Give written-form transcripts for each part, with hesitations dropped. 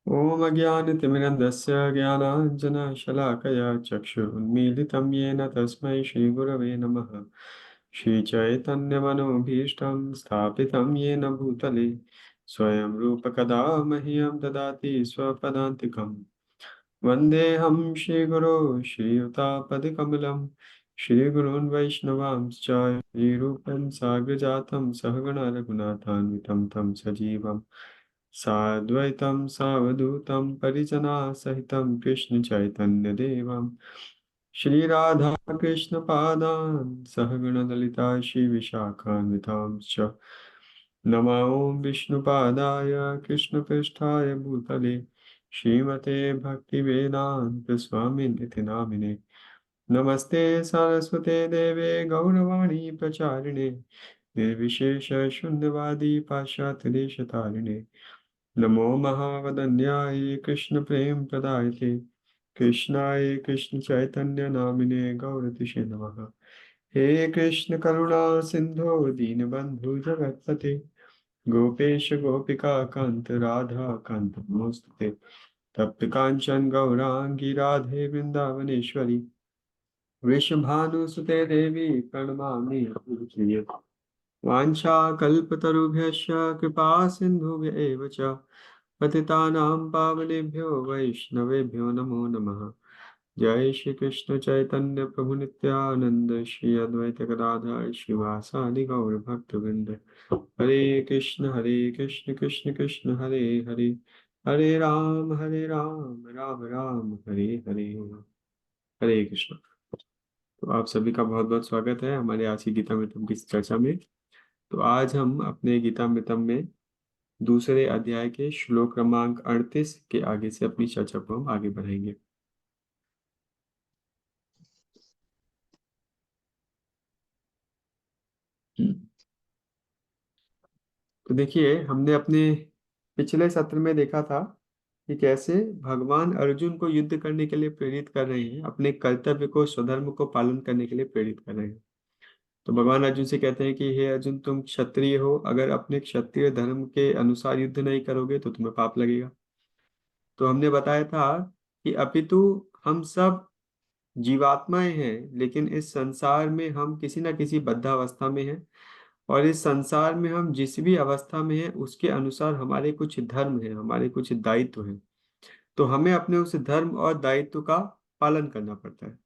ॐ अज्ञानतिमिरन्धस्य ज्ञानाञ्जनशलाकया चक्षुरुन्मीलितं येन तस्मै श्रीगुरवे नमः। श्रीचैतन्यमनोभीष्टं स्थापितं येन भूतले स्वयं रूपकदा मह्यं ददाति स्वपदान्तिकम्। वन्देऽहं श्रीगुरो श्रीयुतापदकमलं श्रीगुरून् वैष्णवांश्च श्रीरूपं साग्रजातं सहगण रघुनाथान्वितं तं सजीवम् साद्वैतं सावधूतं परिजनासहितं कृष्णचैतन्यदेवं श्रीराधाकृष्णपादान् सहगणललिता श्रीविशाखान्वितांश्च नमो विष्णुपादाय कृष्णपृष्ठाय भूतले श्रीमते भक्तिवेदान्तस्वामिनिति नामिने नमस्ते सारस्वते देवे गौरवाणी प्रचारिणे निर्विशेष शून्यवादी पाश्चात्यदेशतारिणे नमो महावदन्याय कृष्ण प्रेम प्रदायते कृष्णाय कृष्ण चैतन्य नामिने गौरतिषे नमः। हे कृष्ण करुणा सिंधो दीनबंधु जगत्पते गोपेश गोपिका कांत राधा कांत नमोस्तुते। तप्त कांचन गौरांगी राधे वृंदावनेश्वरी वृषभानुसुते देवी प्रणमामि प्रिय। वाञ्छाकल्पतरुभ्यश्च कृपा सिन्धुभ्य एव च पतितानां पावनेभ्यो वैष्णवेभ्यो नमो नमः। जय श्री कृष्ण चैतन्य प्रभु नित्यानंद श्री अद्वैत गदाधर श्रीवासादि गौर भक्तवृंद। हरे कृष्ण कृष्ण कृष्ण हरे हरे हरे राम राम राम हरे हरे। हरे कृष्ण। तो आप सभी का बहुत बहुत स्वागत है हमारे आज की गीता में की इस चर्चा में। तो आज हम अपने गीतामृतम में दूसरे अध्याय के श्लोक क्रमांक 38 के आगे से अपनी चर्चा को हम आगे बढ़ाएंगे। तो देखिए, हमने अपने पिछले सत्र में देखा था कि कैसे भगवान अर्जुन को युद्ध करने के लिए प्रेरित कर रहे हैं, अपने कर्तव्य को स्वधर्म को पालन करने के लिए प्रेरित कर रहे हैं। तो भगवान अर्जुन से कहते हैं कि हे अर्जुन, तुम क्षत्रिय हो, अगर अपने क्षत्रिय धर्म के अनुसार युद्ध नहीं करोगे तो तुम्हें पाप लगेगा। तो हमने बताया था कि अपितु हम सब जीवात्माएं हैं, लेकिन इस संसार में हम किसी न किसी बद्धावस्था में हैं, और इस संसार में हम जिस भी अवस्था में हैं उसके अनुसार हमारे कुछ धर्म हैं, हमारे कुछ दायित्व हैं। तो हमें अपने उस धर्म और दायित्व का पालन करना पड़ता है।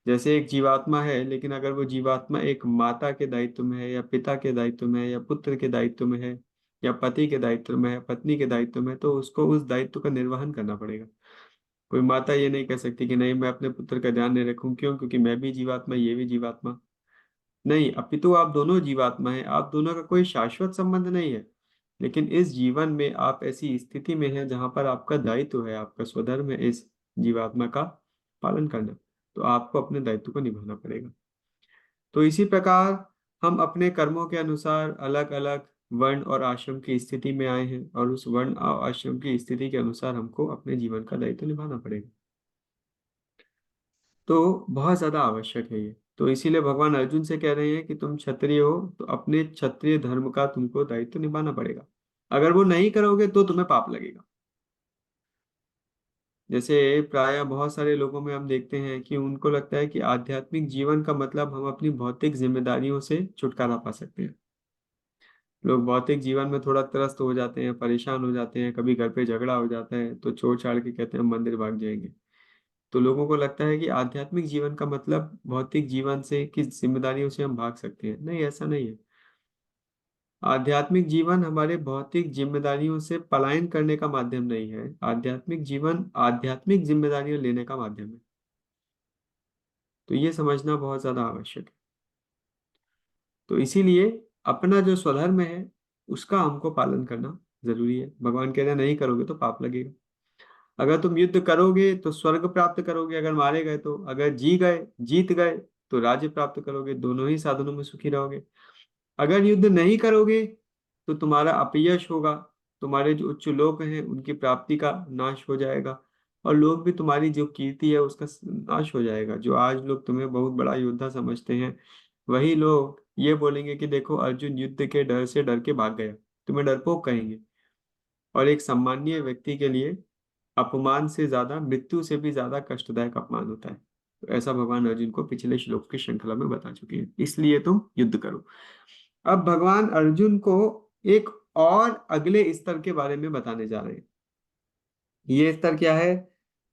जैसे एक जीवात्मा है, लेकिन अगर वो जीवात्मा एक माता के दायित्व में है, या पिता के दायित्व में है, या पुत्र के दायित्व में है, या पति के दायित्व में है, पत्नी के दायित्व में है, तो उसको उस दायित्व का निर्वहन करना पड़ेगा। कोई माता ये नहीं कह सकती कि नहीं, मैं अपने पुत्र का ध्यान नहीं रखूं, क्यों? क्योंकि मैं भी जीवात्मा, ये भी जीवात्मा। नहीं, अपितु आप दोनों जीवात्मा हैं, आप दोनों का कोई शाश्वत संबंध नहीं है। लेकिन इस जीवन में आप ऐसी स्थिति में हैं जहां पर आपका दायित्व है, आपका स्वधर्म है इस जीवात्मा का पालन करना। तो आपको अपने दायित्व को निभाना पड़ेगा। तो इसी प्रकार हम अपने कर्मों के अनुसार अलग अलग वर्ण और आश्रम की स्थिति में आए हैं, और उस वर्ण और आश्रम की स्थिति के अनुसार हमको अपने जीवन का दायित्व निभाना पड़ेगा। तो बहुत ज्यादा आवश्यक है ये। तो इसीलिए भगवान अर्जुन से कह रहे हैं कि तुम क्षत्रिय हो, तो अपने क्षत्रिय धर्म का तुमको दायित्व निभाना पड़ेगा। अगर वो नहीं करोगे तो तुम्हें पाप लगेगा। जैसे प्राय बहुत सारे लोगों में हम देखते हैं कि उनको लगता है कि आध्यात्मिक जीवन का मतलब हम अपनी भौतिक जिम्मेदारियों से छुटकारा पा सकते हैं। लोग भौतिक जीवन में थोड़ा त्रस्त हो जाते हैं, परेशान हो जाते हैं, कभी घर पे झगड़ा हो जाता है तो छोड़ छाड़ के कहते हैं हम मंदिर भाग जाएंगे। तो लोगों को लगता है कि आध्यात्मिक जीवन का मतलब भौतिक जीवन से की जिम्मेदारियों से हम भाग सकते हैं। नहीं, ऐसा नहीं है। आध्यात्मिक जीवन हमारे भौतिक जिम्मेदारियों से पलायन करने का माध्यम नहीं है। आध्यात्मिक जीवन आध्यात्मिक जिम्मेदारियां लेने का माध्यम है। तो ये समझना बहुत ज्यादा आवश्यक है। तो इसीलिए अपना जो स्वधर्म है उसका हमको पालन करना जरूरी है। भगवान कह रहे हैं नहीं करोगे तो पाप लगेगा। अगर तुम युद्ध करोगे तो स्वर्ग प्राप्त करोगे, अगर मारे गए तो, अगर जीत गए तो राज्य प्राप्त करोगे, दोनों ही साधनों में सुखी रहोगे। अगर युद्ध नहीं करोगे तो तुम्हारा अपयश होगा, तुम्हारे जो उच्च लोक हैं उनकी प्राप्ति का नाश हो जाएगा, और लोग भी तुम्हारी जो कीर्ति है उसका नाश हो जाएगा। जो आज लोग तुम्हें बहुत बड़ा योद्धा समझते हैं, वही लोग ये बोलेंगे कि देखो अर्जुन युद्ध के डर से डर के भाग गया, तुम्हें डरपोक कहेंगे। और एक सम्मानीय व्यक्ति के लिए अपमान से ज्यादा, मृत्यु से भी ज्यादा कष्टदायक अपमान होता है। तो ऐसा भगवान अर्जुन को पिछले श्लोक की श्रृंखला में बता चुके हैं, इसलिए तुम युद्ध करो। अब भगवान अर्जुन को एक और अगले स्तर के बारे में बताने जा रहे हैं। ये स्तर क्या है?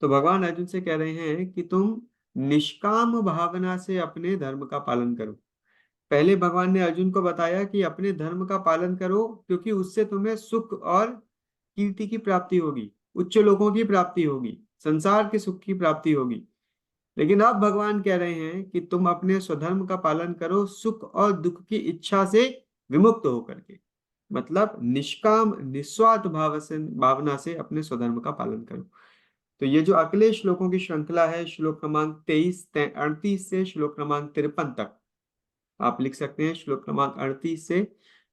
तो भगवान अर्जुन से कह रहे हैं कि तुम निष्काम भावना से अपने धर्म का पालन करो। पहले भगवान ने अर्जुन को बताया कि अपने धर्म का पालन करो, क्योंकि उससे तुम्हें सुख और कीर्ति की प्राप्ति होगी, उच्च लोकों की प्राप्ति होगी, संसार के सुख की प्राप्ति होगी। लेकिन अब भगवान कह रहे हैं कि तुम अपने स्वधर्म का पालन करो सुख और दुख की इच्छा से विमुक्त होकर के। मतलब निष्काम निस्वार्थ भावना से अपने स्वधर्म का पालन करो। तो ये जो अगले श्लोकों की श्रृंखला है, श्लोक क्रमांक 38 से श्लोक क्रमांक 53 तक आप लिख सकते हैं। श्लोक क्रमांक 38 से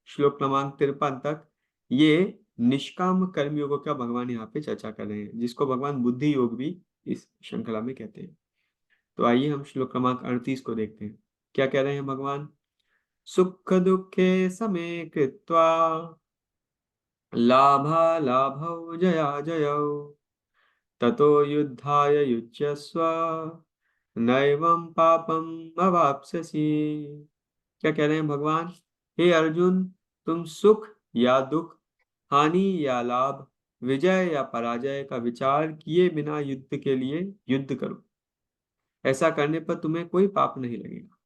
श्लोक क्रमांक 53 तक ये निष्काम कर्म योग का भगवान यहाँ पे चर्चा कर रहे हैं, जिसको भगवान बुद्धि योग भी इस श्रृंखला में कहते हैं। तो आइए हम श्लोक क्रमांक 38 को देखते हैं, क्या कह रहे हैं भगवान। सुख दुखे समे कृत्वा लाभालाभौ जया जयौ ततो युद्धाय युज्यस्व नैवं पापम अवाप्स्यसि। क्या कह रहे हैं भगवान? हे अर्जुन, तुम सुख या दुख, हानि या लाभ, विजय या पराजय का विचार किए बिना युद्ध के लिए युद्ध करो। ऐसा करने पर तुम्हें कोई पाप नहीं लगेगा।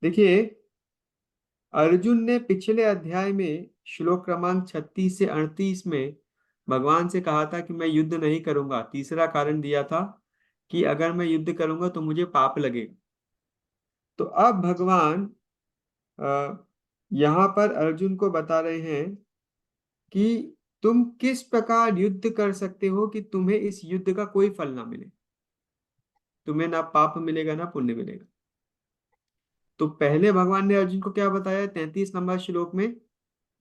देखिए, अर्जुन ने पिछले अध्याय में श्लोक क्रमांक 36 से 38 में भगवान से कहा था कि मैं युद्ध नहीं करूंगा। तीसरा कारण दिया था कि अगर मैं युद्ध करूंगा तो मुझे पाप लगेगा। तो अब भगवान यहाँ पर अर्जुन को बता रहे हैं कि तुम किस प्रकार युद्ध कर सकते हो कि तुम्हें इस युद्ध का कोई फल ना मिले, तुम्हें ना पाप मिलेगा ना पुण्य मिलेगा। तो पहले भगवान ने अर्जुन को क्या बताया? 33 नंबर श्लोक में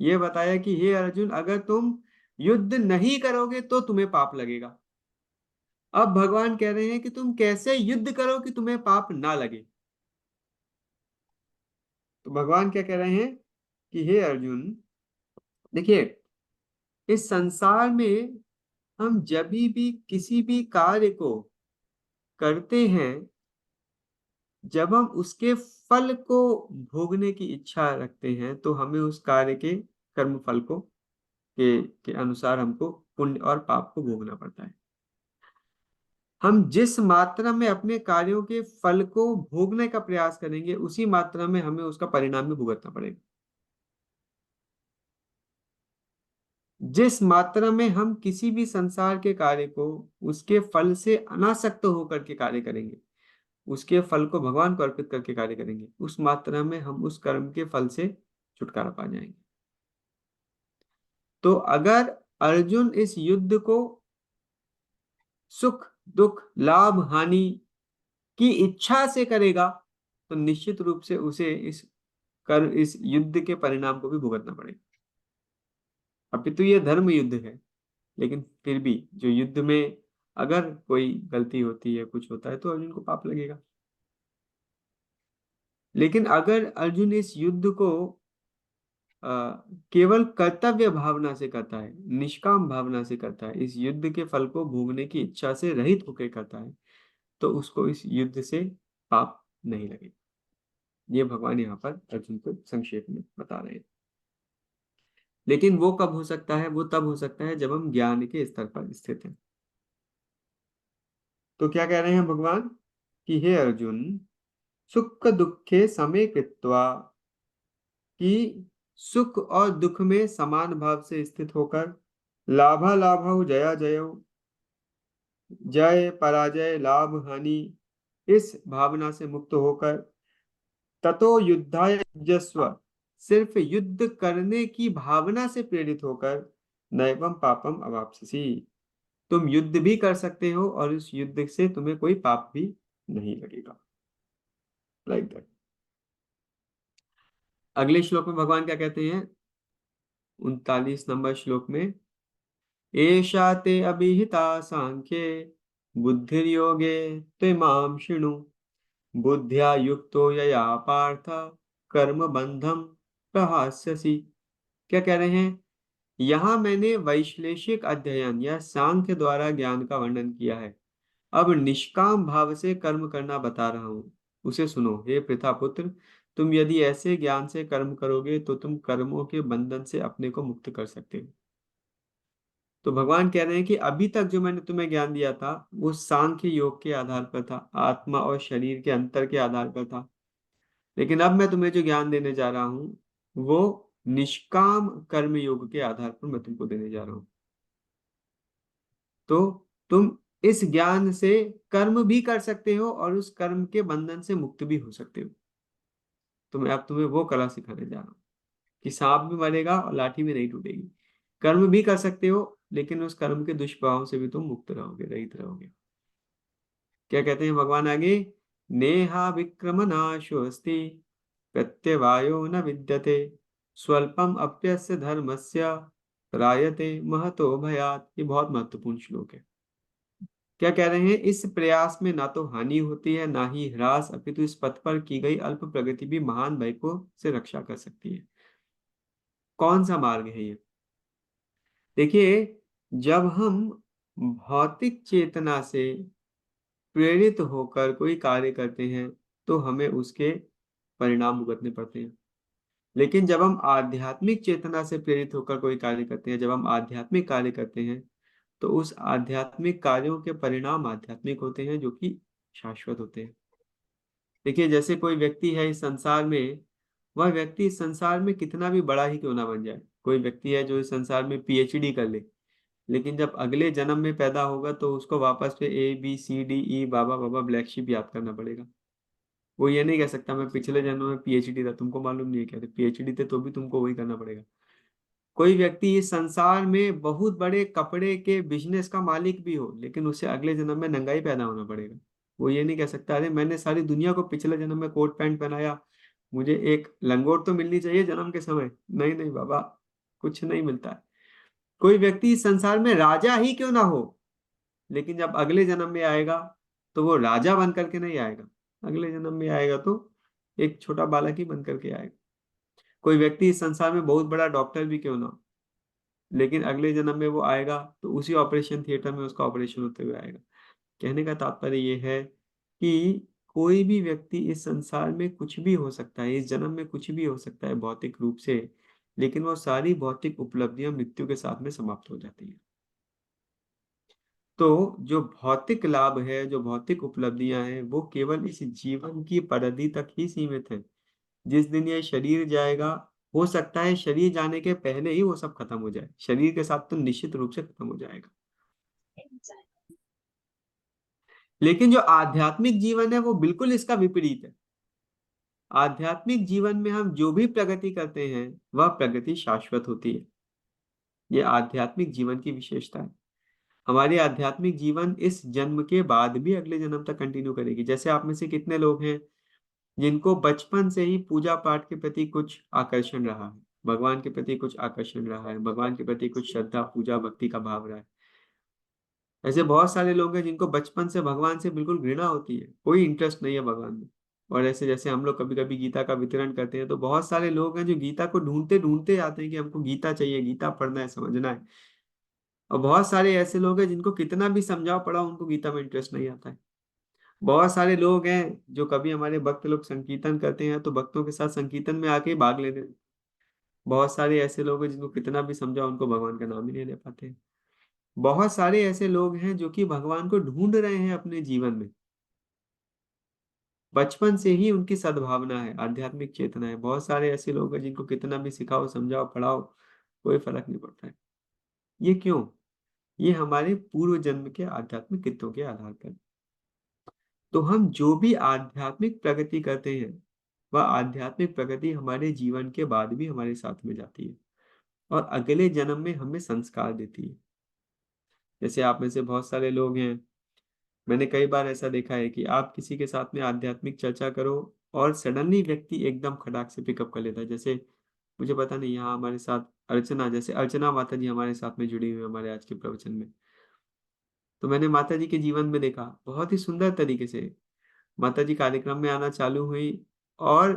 यह बताया कि हे अर्जुन, अगर तुम युद्ध नहीं करोगे तो तुम्हें पाप लगेगा। अब भगवान कह रहे हैं कि तुम कैसे युद्ध करो कि तुम्हें पाप ना लगे। तो भगवान क्या कह रहे हैं कि हे अर्जुन, देखिए, इस संसार में हम जब भी किसी भी कार्य को करते हैं, जब हम उसके फल को भोगने की इच्छा रखते हैं, तो हमें उस कार्य के कर्म फल को के अनुसार हमको पुण्य और पाप को भोगना पड़ता है। हम जिस मात्रा में अपने कार्यों के फल को भोगने का प्रयास करेंगे, उसी मात्रा में हमें उसका परिणाम भी भुगतना पड़ेगा। जिस मात्रा में हम किसी भी संसार के कार्य को उसके फल से अनासक्त होकर के कार्य करेंगे, उसके फल को भगवान को अर्पित करके कार्य करेंगे, उस मात्रा में हम उस कर्म के फल से छुटकारा पा जाएंगे। तो अगर अर्जुन इस युद्ध को सुख दुख लाभ हानि की इच्छा से करेगा, तो निश्चित रूप से उसे इस युद्ध के परिणाम को भी भुगतना पड़ेगा। अपितु ये धर्म युद्ध है, लेकिन फिर भी जो युद्ध में अगर कोई गलती होती है, कुछ होता है, तो अर्जुन को पाप लगेगा। लेकिन अगर अर्जुन इस युद्ध को केवल कर्तव्य भावना से करता है, निष्काम भावना से करता है, इस युद्ध के फल को भोगने की इच्छा से रहित होकर करता है, तो उसको इस युद्ध से पाप नहीं लगेगा। ये भगवान यहाँ पर अर्जुन को संक्षेप में बता रहे हैं। लेकिन वो कब हो सकता है? वो तब हो सकता है जब हम ज्ञान के स्तर पर स्थित हैं। तो क्या कह रहे हैं भगवान कि हे अर्जुन, सुख दुखे समे कृत्वा, कि सुख और दुख में समान भाव से स्थित होकर, लाभा लाभ जया जय, जय पराजय लाभ हानि इस भावना से मुक्त होकर, ततो युद्धाय युज्यस्व, सिर्फ युद्ध करने की भावना से प्रेरित होकर, नैवम पापम अवाप्स्यसि, तुम युद्ध भी कर सकते हो और इस युद्ध से तुम्हें कोई पाप भी नहीं लगेगा। Like that. अगले श्लोक में भगवान क्या कहते हैं? 39 नंबर श्लोक में, एषा ते अभिहिता सांख्ये बुद्धिर्योगे त्विमां शृणु बुद्ध्या युक्तो यया पार्थ कर्म बंधम प्रहास्यसि। क्या कह रहे हैं यहाँ मैंने वैश्लेषिक अध्ययन या सांख्य द्वारा ज्ञान का वर्णन किया है। अब निष्काम भाव से कर्म करना बता रहा हूँ, उसे सुनो। हे प्रथापुत्र, तुम यदि ऐसे ज्ञान से कर्म करोगे तो तुम कर्मों के बंधन से अपने को मुक्त कर सकते हो। तो भगवान कह रहे हैं कि अभी तक जो मैंने तुम्हें ज्ञान दिया था वो सांख्य योग के आधार पर था, आत्मा और शरीर के अंतर के आधार पर था। लेकिन अब मैं तुम्हें जो ज्ञान देने जा रहा हूँ वो निष्काम कर्म योग के आधार पर मैं तुमको देने जा रहा हूँ। तो तुम इस ज्ञान से कर्म भी कर सकते हो और उस कर्म के बंधन से मुक्त भी हो सकते हो। तो मैं अब तुम्हें वो कला सिखाने जा रहा हूँ कि सांप भी मरेगा और लाठी भी नहीं टूटेगी। कर्म भी कर सकते हो लेकिन उस कर्म के दुष्प्रभाव से भी तुम मुक्त रहोगे, रहित रहोगे। क्या कहते हैं भगवान आगे? नेहा विक्रम नाशोस्ति प्रत्यवायो न विद्यते स्वल्पम अप्यस्य धर्मस्य त्रायते महतो भयात्। ये बहुत महत्वपूर्ण श्लोक है। क्या कह रहे हैं? इस प्रयास में ना तो हानि होती है ना ही ह्रास, अपितु इस पथ पर की गई अल्प प्रगति भी महान भय को से रक्षा कर सकती है। कौन सा मार्ग है ये? देखिए, जब हम भौतिक चेतना से प्रेरित होकर कोई कार्य करते हैं तो हमें उसके परिणाम भुगतने पड़ते हैं। लेकिन जब हम आध्यात्मिक चेतना से प्रेरित होकर कोई कार्य करते हैं, जब हम आध्यात्मिक कार्य करते हैं, तो उस आध्यात्मिक कार्यों के परिणाम आध्यात्मिक होते हैं, जो कि शाश्वत होते हैं। देखिए, जैसे कोई व्यक्ति है इस संसार में, वह व्यक्ति इस संसार में कितना भी बड़ा ही क्यों ना बन जाए। कोई व्यक्ति है जो इस संसार में पीएचडी कर ले, लेकिन जब अगले जन्म में पैदा होगा तो उसको वापस से ABCDE बाबा बाबा ब्लैक शिप याद करना पड़ेगा। वो ये नहीं कह सकता मैं पिछले जन्म में पीएचडी था, तुमको मालूम नहीं है क्या? पीएचडी थे तो भी तुमको वही करना पड़ेगा। कोई व्यक्ति इस संसार में बहुत बड़े कपड़े के बिजनेस का मालिक भी हो, लेकिन उसे अगले जन्म में नंगा ही पैदा होना पड़ेगा। वो ये नहीं कह सकता अरे मैंने सारी दुनिया को पिछले जन्म में कोट पैंट पहनाया, मुझे एक लंगोट तो मिलनी चाहिए जन्म के समय। नहीं नहीं बाबा, कुछ नहीं मिलता है। कोई व्यक्ति इस संसार में राजा ही क्यों ना हो, लेकिन जब अगले जन्म में आएगा तो वो राजा बन करके नहीं आएगा। अगले जन्म में आएगा तो एक छोटा बालक ही बन करके आएगा। कोई व्यक्ति इस संसार में बहुत बड़ा डॉक्टर भी क्यों ना हो, लेकिन अगले जन्म में वो आएगा तो उसी ऑपरेशन थिएटर में उसका ऑपरेशन होते हुए आएगा। कहने का तात्पर्य ये है कि कोई भी व्यक्ति इस संसार में कुछ भी हो सकता है, इस जन्म में कुछ भी हो सकता है भौतिक रूप से, लेकिन वो सारी भौतिक उपलब्धियां मृत्यु के साथ में समाप्त हो जाती है। तो जो भौतिक लाभ है, जो भौतिक उपलब्धियां हैं, वो केवल इस जीवन की परिधि तक ही सीमित है। जिस दिन ये शरीर जाएगा, हो सकता है शरीर जाने के पहले ही वो सब खत्म हो जाए। शरीर के साथ तो निश्चित रूप से खत्म हो जाएगा। लेकिन जो आध्यात्मिक जीवन है वो बिल्कुल इसका विपरीत है। आध्यात्मिक जीवन में हम जो भी प्रगति करते हैं वह प्रगति शाश्वत होती है। ये आध्यात्मिक जीवन की विशेषता है। हमारी आध्यात्मिक जीवन इस जन्म के बाद भी अगले जन्म तक कंटिन्यू करेगी। जैसे आप में से कितने लोग हैं जिनको बचपन से ही पूजा पाठ के प्रति कुछ आकर्षण रहा है, भगवान के प्रति कुछ आकर्षण रहा है, भगवान के प्रति कुछ श्रद्धा पूजा भक्ति का भाव रहा है। ऐसे बहुत सारे लोग हैं जिनको बचपन से भगवान से बिल्कुल घृणा होती है, कोई इंटरेस्ट नहीं है भगवान में। और ऐसे जैसे हम लोग कभी कभी गीता का वितरण करते हैं तो बहुत सारे लोग हैं जो गीता को ढूंढते ढूंढते आते हैं कि हमको गीता चाहिए, गीता पढ़ना है, समझना है। और बहुत सारे ऐसे लोग हैं जिनको कितना भी समझाओ पढ़ाओ उनको गीता में इंटरेस्ट नहीं आता है। बहुत सारे लोग हैं जो कभी हमारे भक्त लोग संकीर्तन करते हैं तो भक्तों के साथ संकीर्तन में आके भाग लेते हैं। बहुत सारे ऐसे लोग हैं जिनको कितना भी समझाओ उनको भगवान का नाम ही नहीं ले पाते। बहुत सारे ऐसे लोग हैं जो कि भगवान को ढूंढ रहे हैं अपने जीवन में। बचपन से ही उनकी सद्भावना है, आध्यात्मिक चेतना है। बहुत सारे ऐसे लोग हैं जिनको कितना भी सिखाओ समझाओ पढ़ाओ कोई फर्क नहीं पड़ता है। ये क्यों? ये हमारे पूर्व जन्म के आध्यात्मिक कृत्यों के आधार पर। तो हम जो भी आध्यात्मिक प्रगति करते हैं वह आध्यात्मिक प्रगति हमारे जीवन के बाद भी हमारे साथ में जाती है और अगले जन्म में हमें संस्कार देती है। जैसे आप में से बहुत सारे लोग हैं, मैंने कई बार ऐसा देखा है कि आप किसी के साथ में आध्यात्मिक चर्चा करो और सडनली व्यक्ति एकदम खटाक से पिकअप कर लेता है। जैसे मुझे पता नहीं, यहाँ हमारे साथ अर्चना, जैसे अर्चना माता जी हमारे साथ में जुड़ी हुई है हमारे आज के प्रवचन में। तो मैंने माता जी के जीवन में देखा बहुत ही सुंदर तरीके से माता जी कार्यक्रम में आना चालू हुई और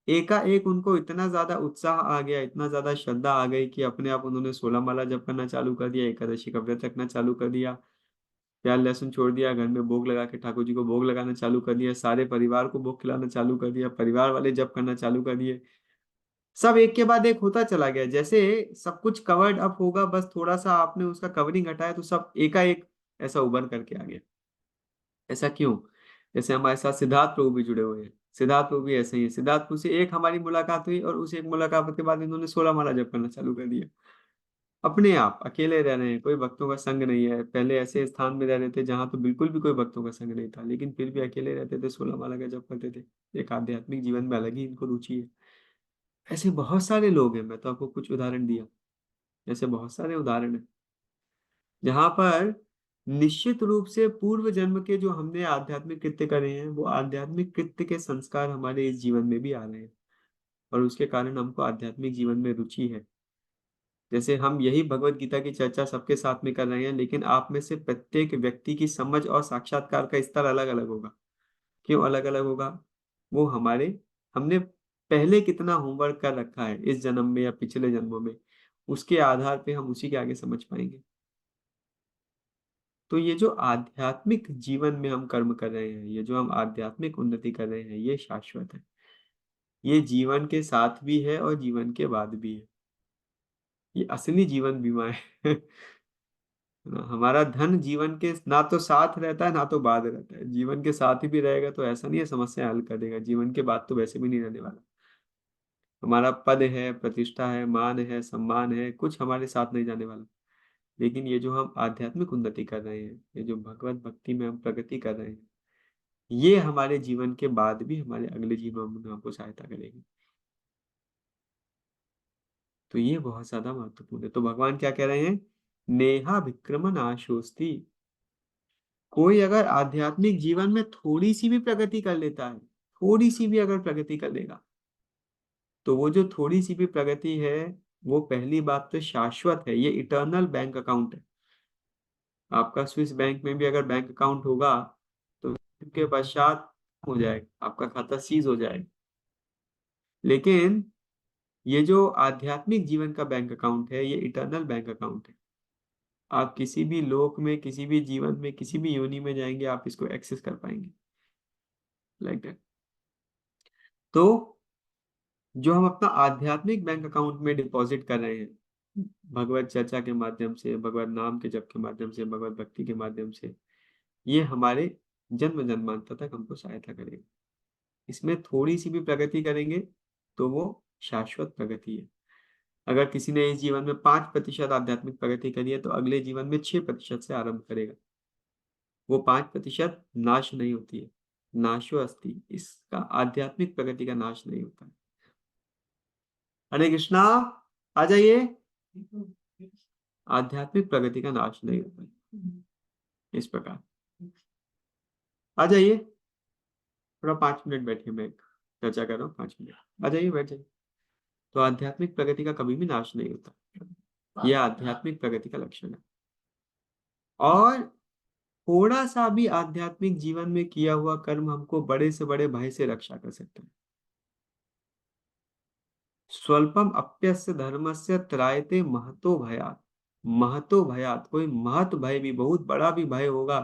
एकाएक उनको इतना ज्यादा उत्साह आ गया, इतना ज्यादा श्रद्धा आ गई कि अपने आप उन्होंने 16 माला जप करना चालू कर दिया, एकादशी का व्रत रखना चालू कर दिया, प्याज लहसुन छोड़ दिया, घर में भोग लगा के ठाकुर जी को भोग लगाना चालू कर दिया, सारे परिवार को भोग खिलाना चालू कर दिया, परिवार वाले जप करना चालू कर दिए। सब एक के बाद एक होता चला गया, जैसे सब कुछ कवर्ड अप होगा, बस थोड़ा सा आपने उसका कवरिंग हटाया तो सब एकाएक ऐसा उभर करके आ गया। ऐसा क्यों? जैसे हमारे साथ सिद्धार्थ प्रभु भी जुड़े हुए हैं, सिद्धार्थ प्रभु भी ऐसे ही है। सिद्धार्थ प्रभु से एक हमारी मुलाकात हुई और उस एक मुलाकात के बाद इन्होंने 16 माला जप करना चालू कर दिया। अपने आप अकेले रह रहे हैं, कोई भक्तों का संग नहीं है। पहले ऐसे स्थान में रह रहे थे जहां तो बिल्कुल भी कोई भक्तों का संग नहीं था, लेकिन फिर भी अकेले रहते थे, 16 माला का जप करते थे। एक आध्यात्मिक जीवन में अलग ही इनको रुचि है। ऐसे बहुत सारे लोग हैं, मैं तो आपको कुछ उदाहरण दिया, ऐसे बहुत सारे उदाहरण हैं जहां पर निश्चित रूप से पूर्व जन्म के जो हमने आध्यात्मिक कृत्य करे हैं, वो आध्यात्मिक कृत्य के संस्कार हमारे इस जीवन में भी आ रहे हैं, और उसके कारण हमको आध्यात्मिक जीवन में रुचि है। जैसे हम यही भगवत गीता की चर्चा सबके साथ में कर रहे हैं, लेकिन आप में से प्रत्येक व्यक्ति की समझ और साक्षात्कार का स्तर अलग अलग होगा। क्यों अलग अलग होगा? वो हमारे हमने पहले कितना होमवर्क कर रखा है इस जन्म में या पिछले जन्मों में, उसके आधार पे हम उसी के आगे समझ पाएंगे। तो ये जो आध्यात्मिक जीवन में हम कर्म कर रहे हैं, ये जो हम आध्यात्मिक उन्नति कर रहे हैं, ये शाश्वत है। ये जीवन के साथ भी है और जीवन के बाद भी है। ये असली जीवन बीमा है। हमारा धन जीवन के ना तो साथ रहता है ना तो बाद रहता है। जीवन के साथ ही भी रहेगा तो ऐसा नहीं है समस्या हल कर देगा, जीवन के बाद तो वैसे भी नहीं रहने वाला। हमारा पद है, प्रतिष्ठा है, मान है, सम्मान है, कुछ हमारे साथ नहीं जाने वाला। लेकिन ये जो हम आध्यात्मिक उन्नति कर रहे हैं, ये जो भगवत भक्ति में हम प्रगति कर रहे हैं, ये हमारे जीवन के बाद भी हमारे अगले जीवन में हमको सहायता करेगी। तो ये बहुत ज्यादा महत्वपूर्ण है। तो भगवान क्या कह रहे हैं? नेहा विक्रम नाशोस्ति। कोई अगर आध्यात्मिक जीवन में थोड़ी सी भी प्रगति कर लेता है, थोड़ी सी भी अगर प्रगति कर लेगा, तो वो जो थोड़ी सी भी प्रगति है, वो पहली बात तो शाश्वत है, ये इटर्नल बैंक अकाउंट है। आपका स्विस बैंक में भी अगर बैंक अकाउंट होगा तो के पश्चात हो जाएगा, आपका खाता सीज हो जाएगा। लेकिन ये जो आध्यात्मिक जीवन का बैंक अकाउंट है, ये इटर्नल बैंक अकाउंट है। आप किसी भी लोक में, किसी भी जीवन में, किसी भी योनि में जाएंगे, आप इसको एक्सेस कर पाएंगे, लाइक दैट। तो जो हम अपना आध्यात्मिक बैंक अकाउंट में डिपॉजिट कर रहे हैं, भगवत चर्चा के माध्यम से, भगवत नाम के जप के माध्यम से, भगवत भक्ति के माध्यम से, ये हमारे जन्म जन्मांतर तक हमको सहायता करेगा। इसमें थोड़ी सी भी प्रगति करेंगे तो वो शाश्वत प्रगति है। अगर किसी ने इस जीवन में 5% आध्यात्मिक प्रगति करी है, तो अगले जीवन में 6% से आरंभ करेगा। वो 5% नाश नहीं होती है, नाशो अस्ति, इसका आध्यात्मिक प्रगति का नाश नहीं होता है। हरे कृष्णा, आ जाइए। आध्यात्मिक प्रगति का नाश नहीं होता है इस प्रकार। आ जाइए, थोड़ा 5 मिनट बैठिए, मैं चर्चा कर रहा हूँ, 5 मिनट आ जाइए, बैठ जाइए। तो आध्यात्मिक प्रगति का कभी भी नाश नहीं होता, यह आध्यात्मिक प्रगति का लक्षण है। और थोड़ा सा भी आध्यात्मिक जीवन में किया हुआ कर्म हमको बड़े से बड़े भय से रक्षा कर सकता है। स्वल्पम अप्यस्य धर्मस्य त्रायते महतो भयात। महतो भयात, कोई महत भय भी, बहुत बड़ा भी भय होगा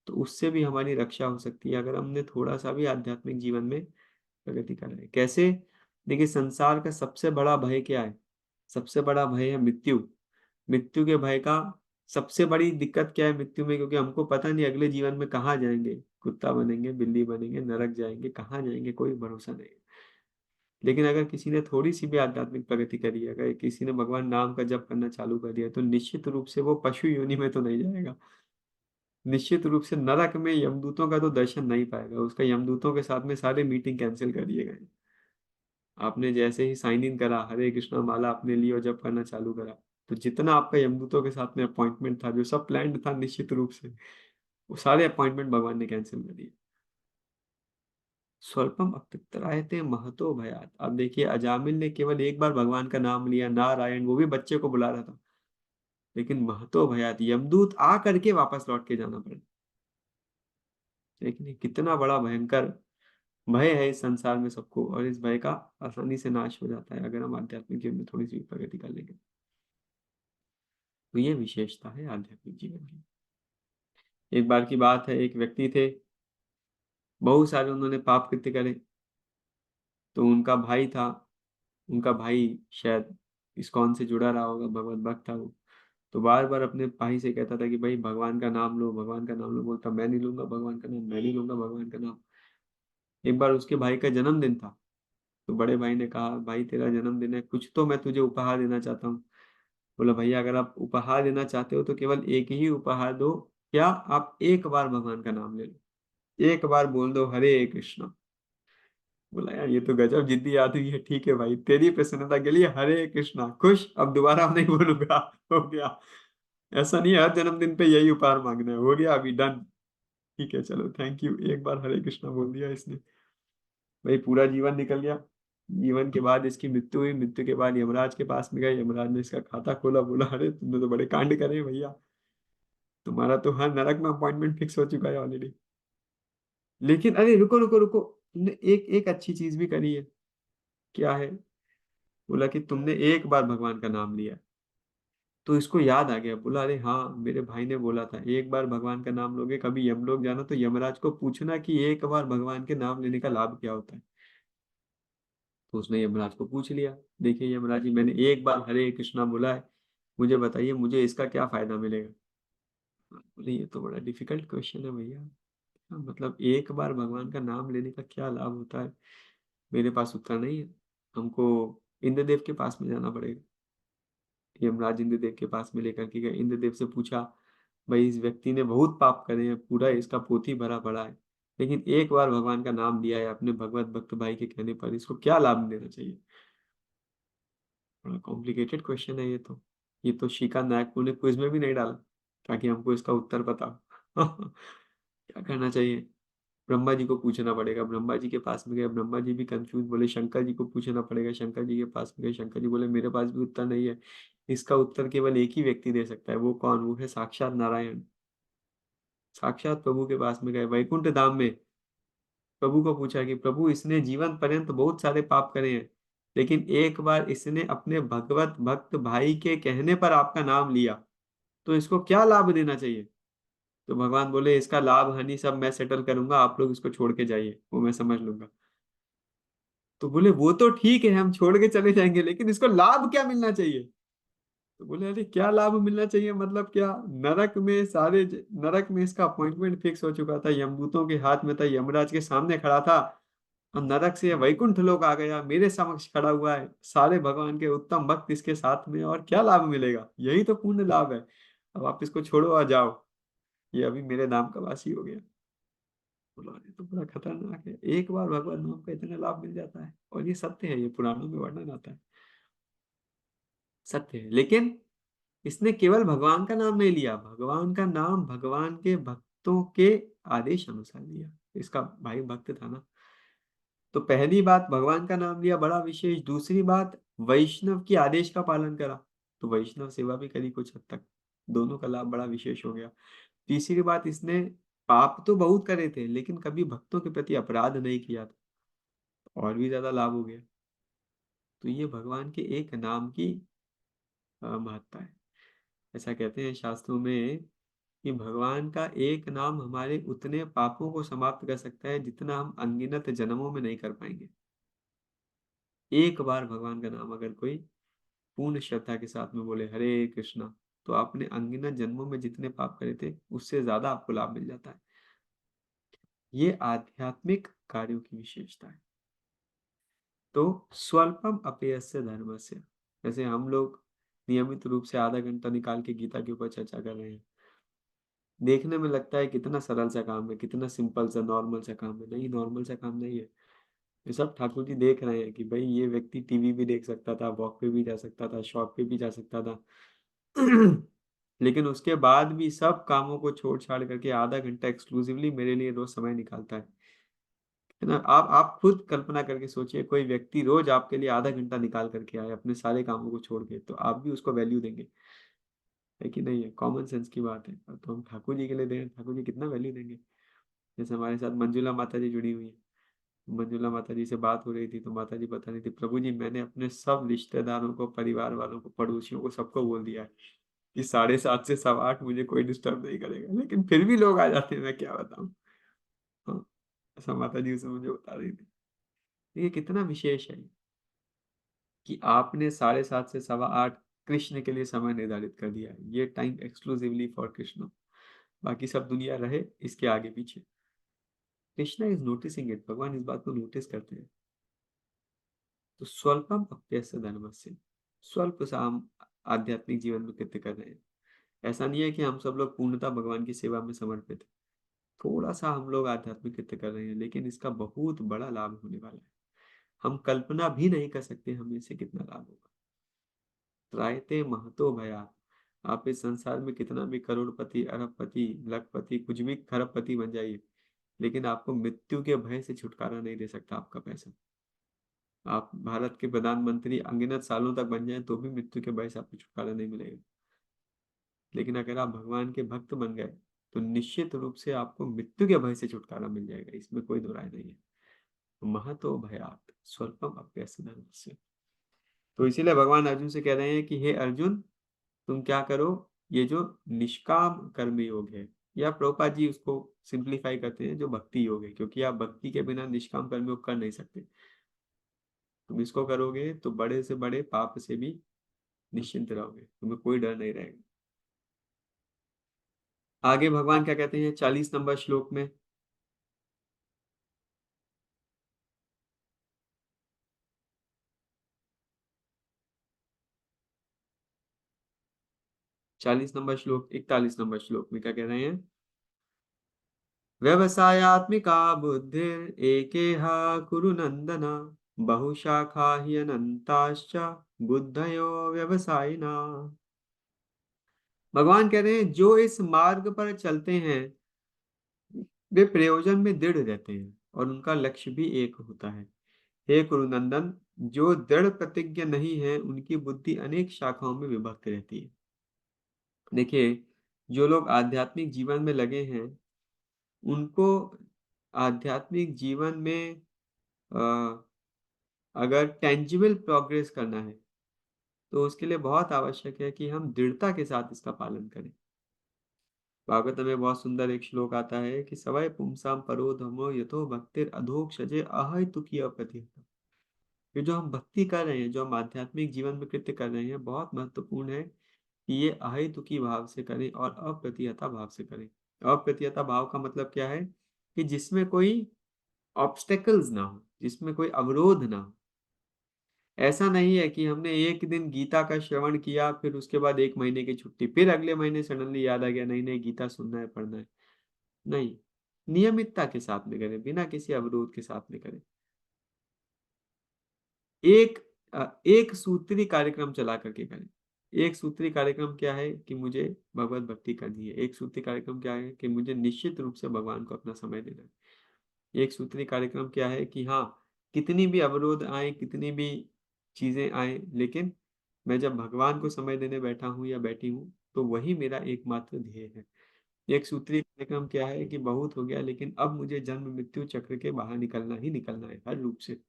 तो उससे भी हमारी रक्षा हो सकती है, अगर हमने थोड़ा सा भी आध्यात्मिक जीवन में प्रगति कर रहे हैं। कैसे? देखिए, संसार का सबसे बड़ा भय क्या है? सबसे बड़ा भय है मृत्यु। मृत्यु के भय का सबसे बड़ी दिक्कत क्या है मृत्यु में? क्योंकि हमको पता नहीं अगले जीवन में कहाँ जाएंगे, कुत्ता बनेंगे, बिल्ली बनेंगे, नरक जाएंगे, कहाँ जाएंगे, कोई भरोसा नहीं। लेकिन अगर किसी ने थोड़ी सी भी आध्यात्मिक प्रगति करी है, अगर किसी ने भगवान नाम का जप करना चालू कर दिया, तो निश्चित रूप से वो पशु योनि में तो नहीं जाएगा, निश्चित रूप से नरक में यमदूतों का तो दर्शन नहीं पाएगा, उसका यमदूतों के साथ में सारे मीटिंग कैंसिल कर दिए गए। आपने जैसे ही साइन इन करा, हरे कृष्णा माला आपने ली और जब करना चालू करा, तो जितना आपका यमदूतों के साथ में अपॉइंटमेंट था, जो सब प्लान्ड था निश्चित रूप से, वो सारे अपॉइंटमेंट भगवान ने कैंसिल कर दिए। स्वल्पम अप्यत्रायते महतो भयात। अब देखिए, अजामिल ने केवल एक बार भगवान का नाम लिया, नारायण, वो भी बच्चे को बुला रहा था, लेकिन महतो भयात, यमदूत आ करके वापस लौट के जाना पड़ा। लेकिन ये कितना बड़ा भयंकर भय है इस संसार में सबको, और इस भय का आसानी से नाश हो जाता है अगर हम आध्यात्मिक जीवन में थोड़ी सी भी प्रगति कर लेंगे। तो ये विशेषता है आध्यात्मिक जीवन की। एक बार की बात है, एक व्यक्ति थे, बहुत सारे उन्होंने पाप कृत्य करे। तो उनका भाई था, उनका भाई शायद इस्कॉन से जुड़ा रहा होगा, भगवत भक्त था वो। तो बार बार अपने भाई से कहता था कि भाई भगवान का नाम लो, भगवान का नाम लो। बोलता मैं नहीं लूंगा भगवान का नाम, मैं नहीं लूंगा भगवान का नाम। एक बार उसके भाई का जन्मदिन था, तो बड़े भाई ने कहा भाई तेरा जन्मदिन है, कुछ तो मैं तुझे उपहार देना चाहता हूँ। बोला भैया अगर आप उपहार देना चाहते हो तो केवल एक ही उपहार दो, क्या आप एक बार भगवान का नाम ले लो, एक बार बोल दो हरे कृष्णा। बोला यार ये तो गजब जिद्दी आदमी है, ठीक है भाई तेरी प्रसन्नता के लिए हरे कृष्णा, खुश, अब दोबारा नहीं बोलूंगा। हो गया। ऐसा नहीं है हर जन्मदिन पे यही उपहार मांगना है, हो गया अभी डन। ठीक है चलो थैंक यू, एक बार हरे कृष्णा बोल दिया इसने, भाई पूरा जीवन निकल गया। जीवन के बाद इसकी मृत्यु हुई, मृत्यु के बाद यमराज के पास में गए, यमराज ने इसका खाता खोला, बोला अरे तुमने तो बड़े कांड करे हैं भैया, तुम्हारा तो हर नरक में अपॉइंटमेंट फिक्स हो चुका है ऑलरेडी। लेकिन अरे रुको रुको रुको, तुमने एक एक अच्छी चीज भी करी है। क्या है? बोला कि तुमने एक बार भगवान का नाम लिया। तो इसको याद आ गया, बोला अरे हाँ मेरे भाई ने बोला था एक बार भगवान का नाम लोगे कभी यमलोक जाना तो यमराज को पूछना कि एक बार भगवान के नाम लेने का लाभ क्या होता है। तो उसने यमराज को पूछ लिया, देखिए यमराज जी मैंने एक बार हरे कृष्णा बोला है, मुझे बताइए मुझे इसका क्या फायदा मिलेगा। बोले ये तो बड़ा डिफिकल्ट क्वेश्चन है भैया। हाँ, मतलब एक बार भगवान का नाम लेने का क्या लाभ होता है, मेरे पास उत्तर नहीं है। हमको इंद्रदेव के पास में जाना पड़ेगा। यमराज इंद्रदेव के पास में लेकर के गए, इंद्रदेव से पूछा भाई इस व्यक्ति ने बहुत पाप करे हैं, पूरा इसका पोथी भरा पड़ा है, लेकिन एक बार भगवान का नाम लिया है अपने भगवत भक्त भाई के कहने पर, इसको क्या लाभ देना चाहिए। बड़ा कॉम्प्लिकेटेड क्वेश्चन है ये तो श्रीकांत नायकपुर ने क्विज में भी नहीं डाला ताकि हमको इसका उत्तर पता हो। क्या करना चाहिए? ब्रह्मा जी को पूछना पड़ेगा, ब्रह्मा जी के पास में गए, ब्रह्मा जी भी कंफ्यूज, बोले शंकर जी को पूछना पड़ेगा, शंकर जी के पास में गए, शंकर जी बोले मेरे पास भी उत्तर नहीं है, इसका उत्तर केवल एक ही व्यक्ति दे सकता है, वो कौन? वो है साक्षात नारायण। साक्षात प्रभु के पास में गए वैकुंठ धाम में, प्रभु को पूछा कि प्रभु इसने जीवन पर्यंत बहुत सारे पाप करे हैं, लेकिन एक बार इसने अपने भगवत भक्त भाई के कहने पर आपका नाम लिया, तो इसको क्या लाभ देना चाहिए। तो भगवान बोले इसका लाभ हानि सब मैं सेटल करूंगा, आप लोग इसको छोड़ के जाइए, वो मैं समझ लूंगा। तो बोले वो तो ठीक है हम छोड़ के चले जाएंगे, लेकिन इसको लाभ क्या मिलना चाहिए। तो बोले अरे क्या लाभ मिलना चाहिए मतलब क्या? नरक में नरक में इसका अपॉइंटमेंट फिक्स हो चुका था, यमदूतों के हाथ में था, यमराज के सामने खड़ा था, और नरक से वैकुंठ लोक आ गया, मेरे समक्ष खड़ा हुआ है, सारे भगवान के उत्तम भक्त इसके साथ में, और क्या लाभ मिलेगा, यही तो पूर्ण लाभ है। अब आप इसको छोड़ो और जाओ, ये अभी मेरे नाम का वासी हो गया। बोला ये तो बड़ा खतरनाक है, एक बार भगवान नाम का इतना लाभ मिल जाता है, और ये सत्य है, ये पुराणों में वर्णन आता है, सत्य है। लेकिन इसने केवल भगवान का नाम नहीं लिया, भगवान का नाम भगवान के भक्तों के आदेश अनुसार लिया। इसका भाई भक्त था ना। तो पहली बात भगवान का नाम लिया, बड़ा विशेष। दूसरी बात वैष्णव की आदेश का पालन करा, तो वैष्णव सेवा भी करी कुछ हद तक, दोनों का लाभ बड़ा विशेष हो गया। तीसरी बात इसने पाप तो बहुत करे थे लेकिन कभी भक्तों के प्रति अपराध नहीं किया था, और भी ज्यादा लाभ हो गया। तो ये भगवान के एक नाम की महत्ता है। ऐसा कहते हैं शास्त्रों में कि भगवान का एक नाम हमारे उतने पापों को समाप्त कर सकता है जितना हम अनगिनत जन्मों में नहीं कर पाएंगे। एक बार भगवान का नाम अगर कोई पूर्ण श्रद्धा के साथ में बोले हरे कृष्णा, तो आपने अनगिनत जन्मों में जितने पाप करे थे उससे ज्यादा आपको लाभ मिल जाता है। ये आध्यात्मिक कार्यों की विशेषता है। तो स्वल्पम अपेयस्य धर्मस्य, जैसे हम लोग नियमित रूप से आधा घंटा निकाल के गीता के ऊपर चर्चा कर रहे हैं, देखने में लगता है कितना सरल सा काम है, कितना सिंपल सा नॉर्मल सा काम है, नहीं नॉर्मल सा काम नहीं है। ये सब ठाकुर जी देख रहे हैं कि भाई ये व्यक्ति टीवी भी देख सकता था, वॉक पे भी जा सकता था, शॉप पे भी जा सकता था, लेकिन उसके बाद भी सब कामों को छोड़ छाड़ करके आधा घंटा एक्सक्लूसिवली मेरे लिए रोज समय निकालता है ना। आप खुद कल्पना करके सोचिए, कोई व्यक्ति रोज आपके लिए आधा घंटा निकाल करके आए अपने सारे कामों को छोड़ के, तो आप भी उसको वैल्यू देंगे, है कि नहीं? है कॉमन सेंस की बात है। तो हम ठाकुर जी के लिए दें, ठाकुर जी कितना वैल्यू देंगे। जैसे हमारे साथ मंजुला माता जी जुड़ी हुई है, मंजुला माता जी से बात हो रही थी, तो माता जी बता रही थी, प्रभु जी मैंने अपने सब रिश्तेदारों को, परिवार वालों को, पड़ोसियों को, सबको बोल दिया है कि 7:30 से 8:15 मुझे कोई डिस्टर्ब नहीं करेगा, लेकिन फिर भी लोग आ जाते हैं, मैं क्या बताऊं। हाँ, ऐसा माता जी उसे मुझे बता रही थी। ये कितना विशेष है कि आपने 7:30 से 8:15 कृष्ण के लिए समय निर्धारित कर दिया है। ये टाइम एक्सक्लूसिवली फॉर कृष्ण, बाकी सब दुनिया रहे इसके आगे पीछे। कृष्णा इज नोटिसिंग इट, भगवान इस बात को नोटिस करते हैं। तो स्वल्पम अप्यस्य धर्मस्य, स्वल्प सा हम आध्यात्मिक जीवन में कृत्य कर रहे हैं। ऐसा नहीं है कि हम सब लोग पूर्णतः भगवान की सेवा में समर्पित हैं। थोड़ा सा हम लोग आध्यात्मिक कृत्य कर रहे हैं, लेकिन इसका बहुत बड़ा लाभ होने वाला है। हम कल्पना भी नहीं कर सकते हमें इससे कितना लाभ होगा। त्रायते महतो भयात, आप इस संसार में कितना भी करोड़पति, अरबपति, लखपति, कुछ भी खरबपति बन जाइए, लेकिन आपको मृत्यु के भय से छुटकारा नहीं दे सकता आपका पैसा। आप भारत के प्रधानमंत्री अनगिनत सालों तक बन जाएं तो भी मृत्यु के भय से आपको छुटकारा नहीं मिलेगा। लेकिन अगर आप भगवान के भक्त बन गए तो निश्चित रूप से आपको मृत्यु के भय से छुटकारा मिल जाएगा, इसमें कोई दो राय नहीं है। महतो भयात स्वल्पम अप्यस्य। तो इसीलिए भगवान अर्जुन से कह रहे हैं कि हे अर्जुन, तुम क्या करो, ये जो निष्काम कर्म योग है, या प्रभुपाद जी उसको सिंप्लीफाई करते हैं जो भक्ति योग है, क्योंकि आप भक्ति के बिना निष्काम कर्म योग कर नहीं सकते। तुम इसको करोगे तो बड़े से बड़े पाप से भी निश्चिंत रहोगे, तुम्हें कोई डर नहीं रहेगा। आगे भगवान क्या कहते हैं 40 नंबर श्लोक में। 40 नंबर श्लोक, 41 नंबर श्लोक में क्या कह रहे हैं। व्यवसायात्मिका बुद्धिर एकेहा कुरु नंदन, बहुशाखा हि अनंताश्च बुद्धयो व्यवसायिना। भगवान कह रहे हैं जो इस मार्ग पर चलते हैं वे प्रयोजन में दृढ़ रहते हैं और उनका लक्ष्य भी एक होता है। हे कुरुनंदन, जो दृढ़ प्रतिज्ञ नहीं है उनकी बुद्धि अनेक शाखाओं में विभक्त रहती है। देखिए, जो लोग आध्यात्मिक जीवन में लगे हैं उनको आध्यात्मिक जीवन में अ, अगर टेंजिबल प्रोग्रेस करना है तो उसके लिए बहुत आवश्यक है कि हम दृढ़ता के साथ इसका पालन करें। भागवत में बहुत सुंदर एक श्लोक आता है कि सवय पुंसाम परो धर्मो यथो भक्तिर अधोक्षजे अहेतुकी अप्रतिहत। ये जो हम भक्ति कर रहे हैं, जो हम आध्यात्मिक जीवन में कृत्य कर रहे हैं, बहुत महत्वपूर्ण है कि ये अहेतुकी भाव से करें और अप्रतिहता भाव से करें। अप्रतिहता भाव का मतलब क्या है कि जिसमें कोई ऑब्स्टेकल्स ना हो, जिसमें कोई अवरोध ना हो। ऐसा नहीं है कि हमने एक दिन गीता का श्रवण किया फिर उसके बाद 1 महीने की छुट्टी, फिर अगले महीने सडनली याद आ गया नहीं नहीं गीता सुनना है, पढ़ना है। नहीं, नियमितता के साथ में करें, बिना किसी अवरोध के साथ में करें। एक एक सूत्री कार्यक्रम चला करके करें। एक सूत्री कार्यक्रम क्या है कि मुझे भगवत भक्ति करनी है। एक सूत्री कार्यक्रम क्या है कि मुझे निश्चित रूप से भगवान को अपना समय देना है। एक सूत्री कार्यक्रम क्या है कि हाँ, कितनी भी अवरोध आए, कितनी भी चीजें आए, लेकिन मैं जब भगवान को समय देने बैठा हूँ या बैठी हूँ तो वही मेरा एकमात्र ध्येय है। एक सूत्री कार्यक्रम क्या है कि बहुत हो गया, लेकिन अब मुझे जन्म मृत्यु चक्र के बाहर निकलना ही निकलना है हर रूप से।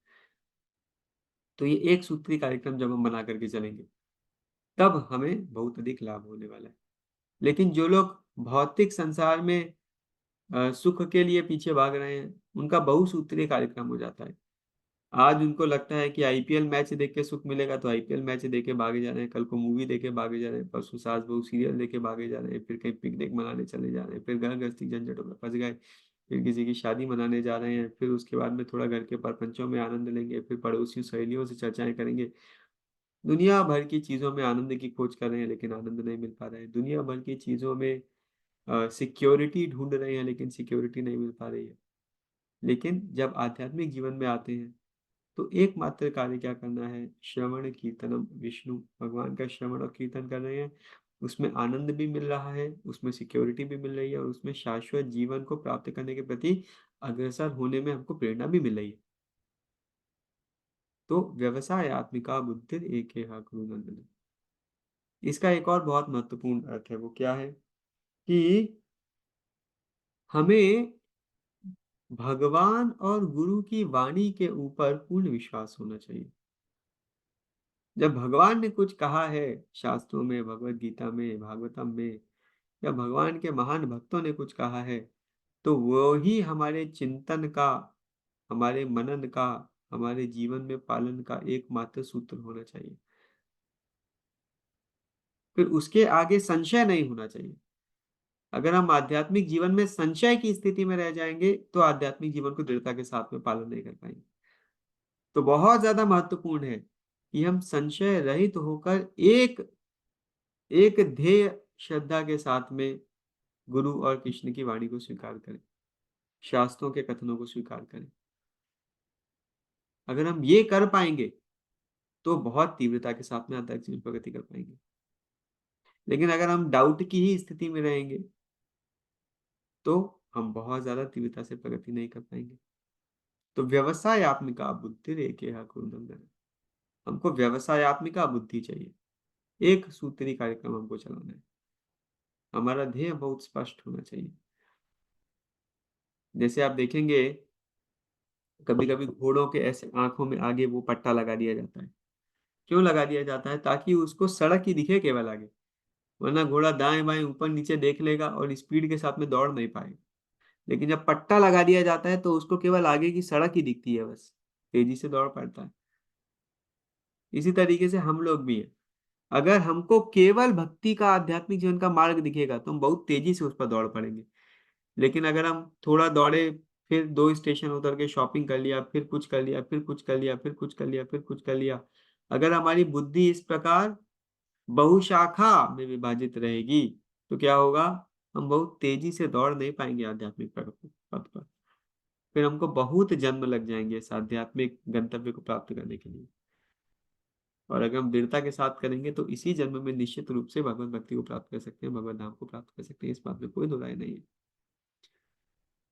तो ये एक सूत्री कार्यक्रम जब हम बना करके चलेंगे तब हमें बहुत अधिक लाभ होने वाला है। लेकिन जो लोग भौतिक संसार में सुख के लिए पीछे भाग रहे हैं उनका बहुसूत्रीय कार्यक्रम हो जाता है। आज उनको लगता है कि आईपीएल मैच देख के सुख मिलेगा तो आईपीएल मैच देख के भागे जा रहे हैं, कल को मूवी देख के भागे जा रहे हैं, परसों सास बहू सीरियल देख के भागे जा रहे हैं, फिर कहीं पिकनिक मनाने चले जा रहे हैं, फिर घर गृहस्थी झंझटों में फंस गए, फिर किसी की शादी मनाने जा रहे हैं, फिर उसके बाद में थोड़ा घर के परपंचों में आनंद लेंगे, फिर पड़ोसियों सहेलियों से चर्चाएं करेंगे। दुनिया भर की चीजों में आनंद की खोज कर रहे हैं लेकिन आनंद नहीं मिल पा रहा है। दुनिया भर की चीजों में सिक्योरिटी ढूंढ रहे हैं लेकिन सिक्योरिटी नहीं मिल पा रही है। लेकिन जब आध्यात्मिक जीवन में आते हैं तो एकमात्र कार्य क्या करना है, श्रवण कीर्तनम विष्णु, भगवान का श्रवण और कीर्तन कर रहे हैं। उसमें आनंद भी मिल रहा है, उसमें सिक्योरिटी भी मिल रही है और उसमें शाश्वत जीवन को प्राप्त करने के प्रति अग्रसर होने में हमको प्रेरणा भी मिल रही है। तो व्यवसाय आत्मिका बुद्धि एक है गुरु नंदन। इसका एक और बहुत महत्वपूर्ण अर्थ है, वो क्या है कि हमें भगवान और गुरु की वाणी के ऊपर पूर्ण विश्वास होना चाहिए। जब भगवान ने कुछ कहा है शास्त्रों में, भगवत गीता में, भागवतम में, या भगवान के महान भक्तों ने कुछ कहा है, तो वो ही हमारे चिंतन का, हमारे मनन का, हमारे जीवन में पालन का एकमात्र सूत्र होना चाहिए। फिर उसके आगे संशय नहीं होना चाहिए। अगर हम आध्यात्मिक जीवन में संशय की स्थिति में रह जाएंगे तो आध्यात्मिक जीवन को दृढ़ता के साथ में पालन नहीं कर पाएंगे। तो बहुत ज्यादा महत्वपूर्ण है कि हम संशय रहित होकर एक एक ध्येय श्रद्धा के साथ में गुरु और कृष्ण की वाणी को स्वीकार करें, शास्त्रों के कथनों को स्वीकार करें। अगर हम ये कर पाएंगे तो बहुत तीव्रता के साथ में आध्यात्मिक जीवन प्रगति कर पाएंगे। लेकिन अगर हम डाउट की ही स्थिति में रहेंगे तो हम बहुत ज्यादा तीव्रता से प्रगति नहीं कर पाएंगे। तो व्यवसायत्मिका बुद्धि रेखे कुरुनंदन, हमको व्यवसायत्मिका बुद्धि चाहिए। एक सूत्री कार्यक्रम हमको चलाना है। हमारा ध्येय बहुत स्पष्ट होना चाहिए। जैसे आप देखेंगे कभी कभी घोड़ों के ऐसे आंखों में आगे वो पट्टा लगा दिया जाता है। क्यों लगा दिया जाता है? ताकि उसको सड़क ही दिखे केवल आगे, वरना घोड़ा दाएं बाएं ऊपर नीचे देख लेगा और स्पीड के साथ में दौड़ नहीं पाएगा। लेकिन जब पट्टा लगा दिया जाता है तो उसको केवल आगे की सड़क ही दिखती है, बस तेजी से दौड़ पाता है। इसी तरीके से हम लोग भी हैं। अगर हमको केवल भक्ति का, आध्यात्मिक जीवन का मार्ग दिखेगा तो हम बहुत तेजी से उस पर दौड़ पड़ेंगे। लेकिन अगर हम थोड़ा दौड़े, फिर 2 स्टेशन उतर के शॉपिंग कर लिया, फिर कुछ कर लिया, फिर कुछ कर लिया, फिर कुछ कर लिया, फिर कुछ कर लिया, अगर हमारी बुद्धि इस प्रकार बहुशाखा में विभाजित रहेगी तो क्या होगा? हम बहुत तेजी से दौड़ नहीं पाएंगे आध्यात्मिक पथ पर। फिर हमको बहुत जन्म लग जाएंगे इस आध्यात्मिक गंतव्य को प्राप्त करने के लिए। और अगर हम दृढ़ता के साथ करेंगे तो इसी जन्म में निश्चित रूप से भगवत भक्ति को प्राप्त कर सकते हैं, भगवत धाम को प्राप्त कर सकते हैं। इस बात में कोई दो राय नहीं है।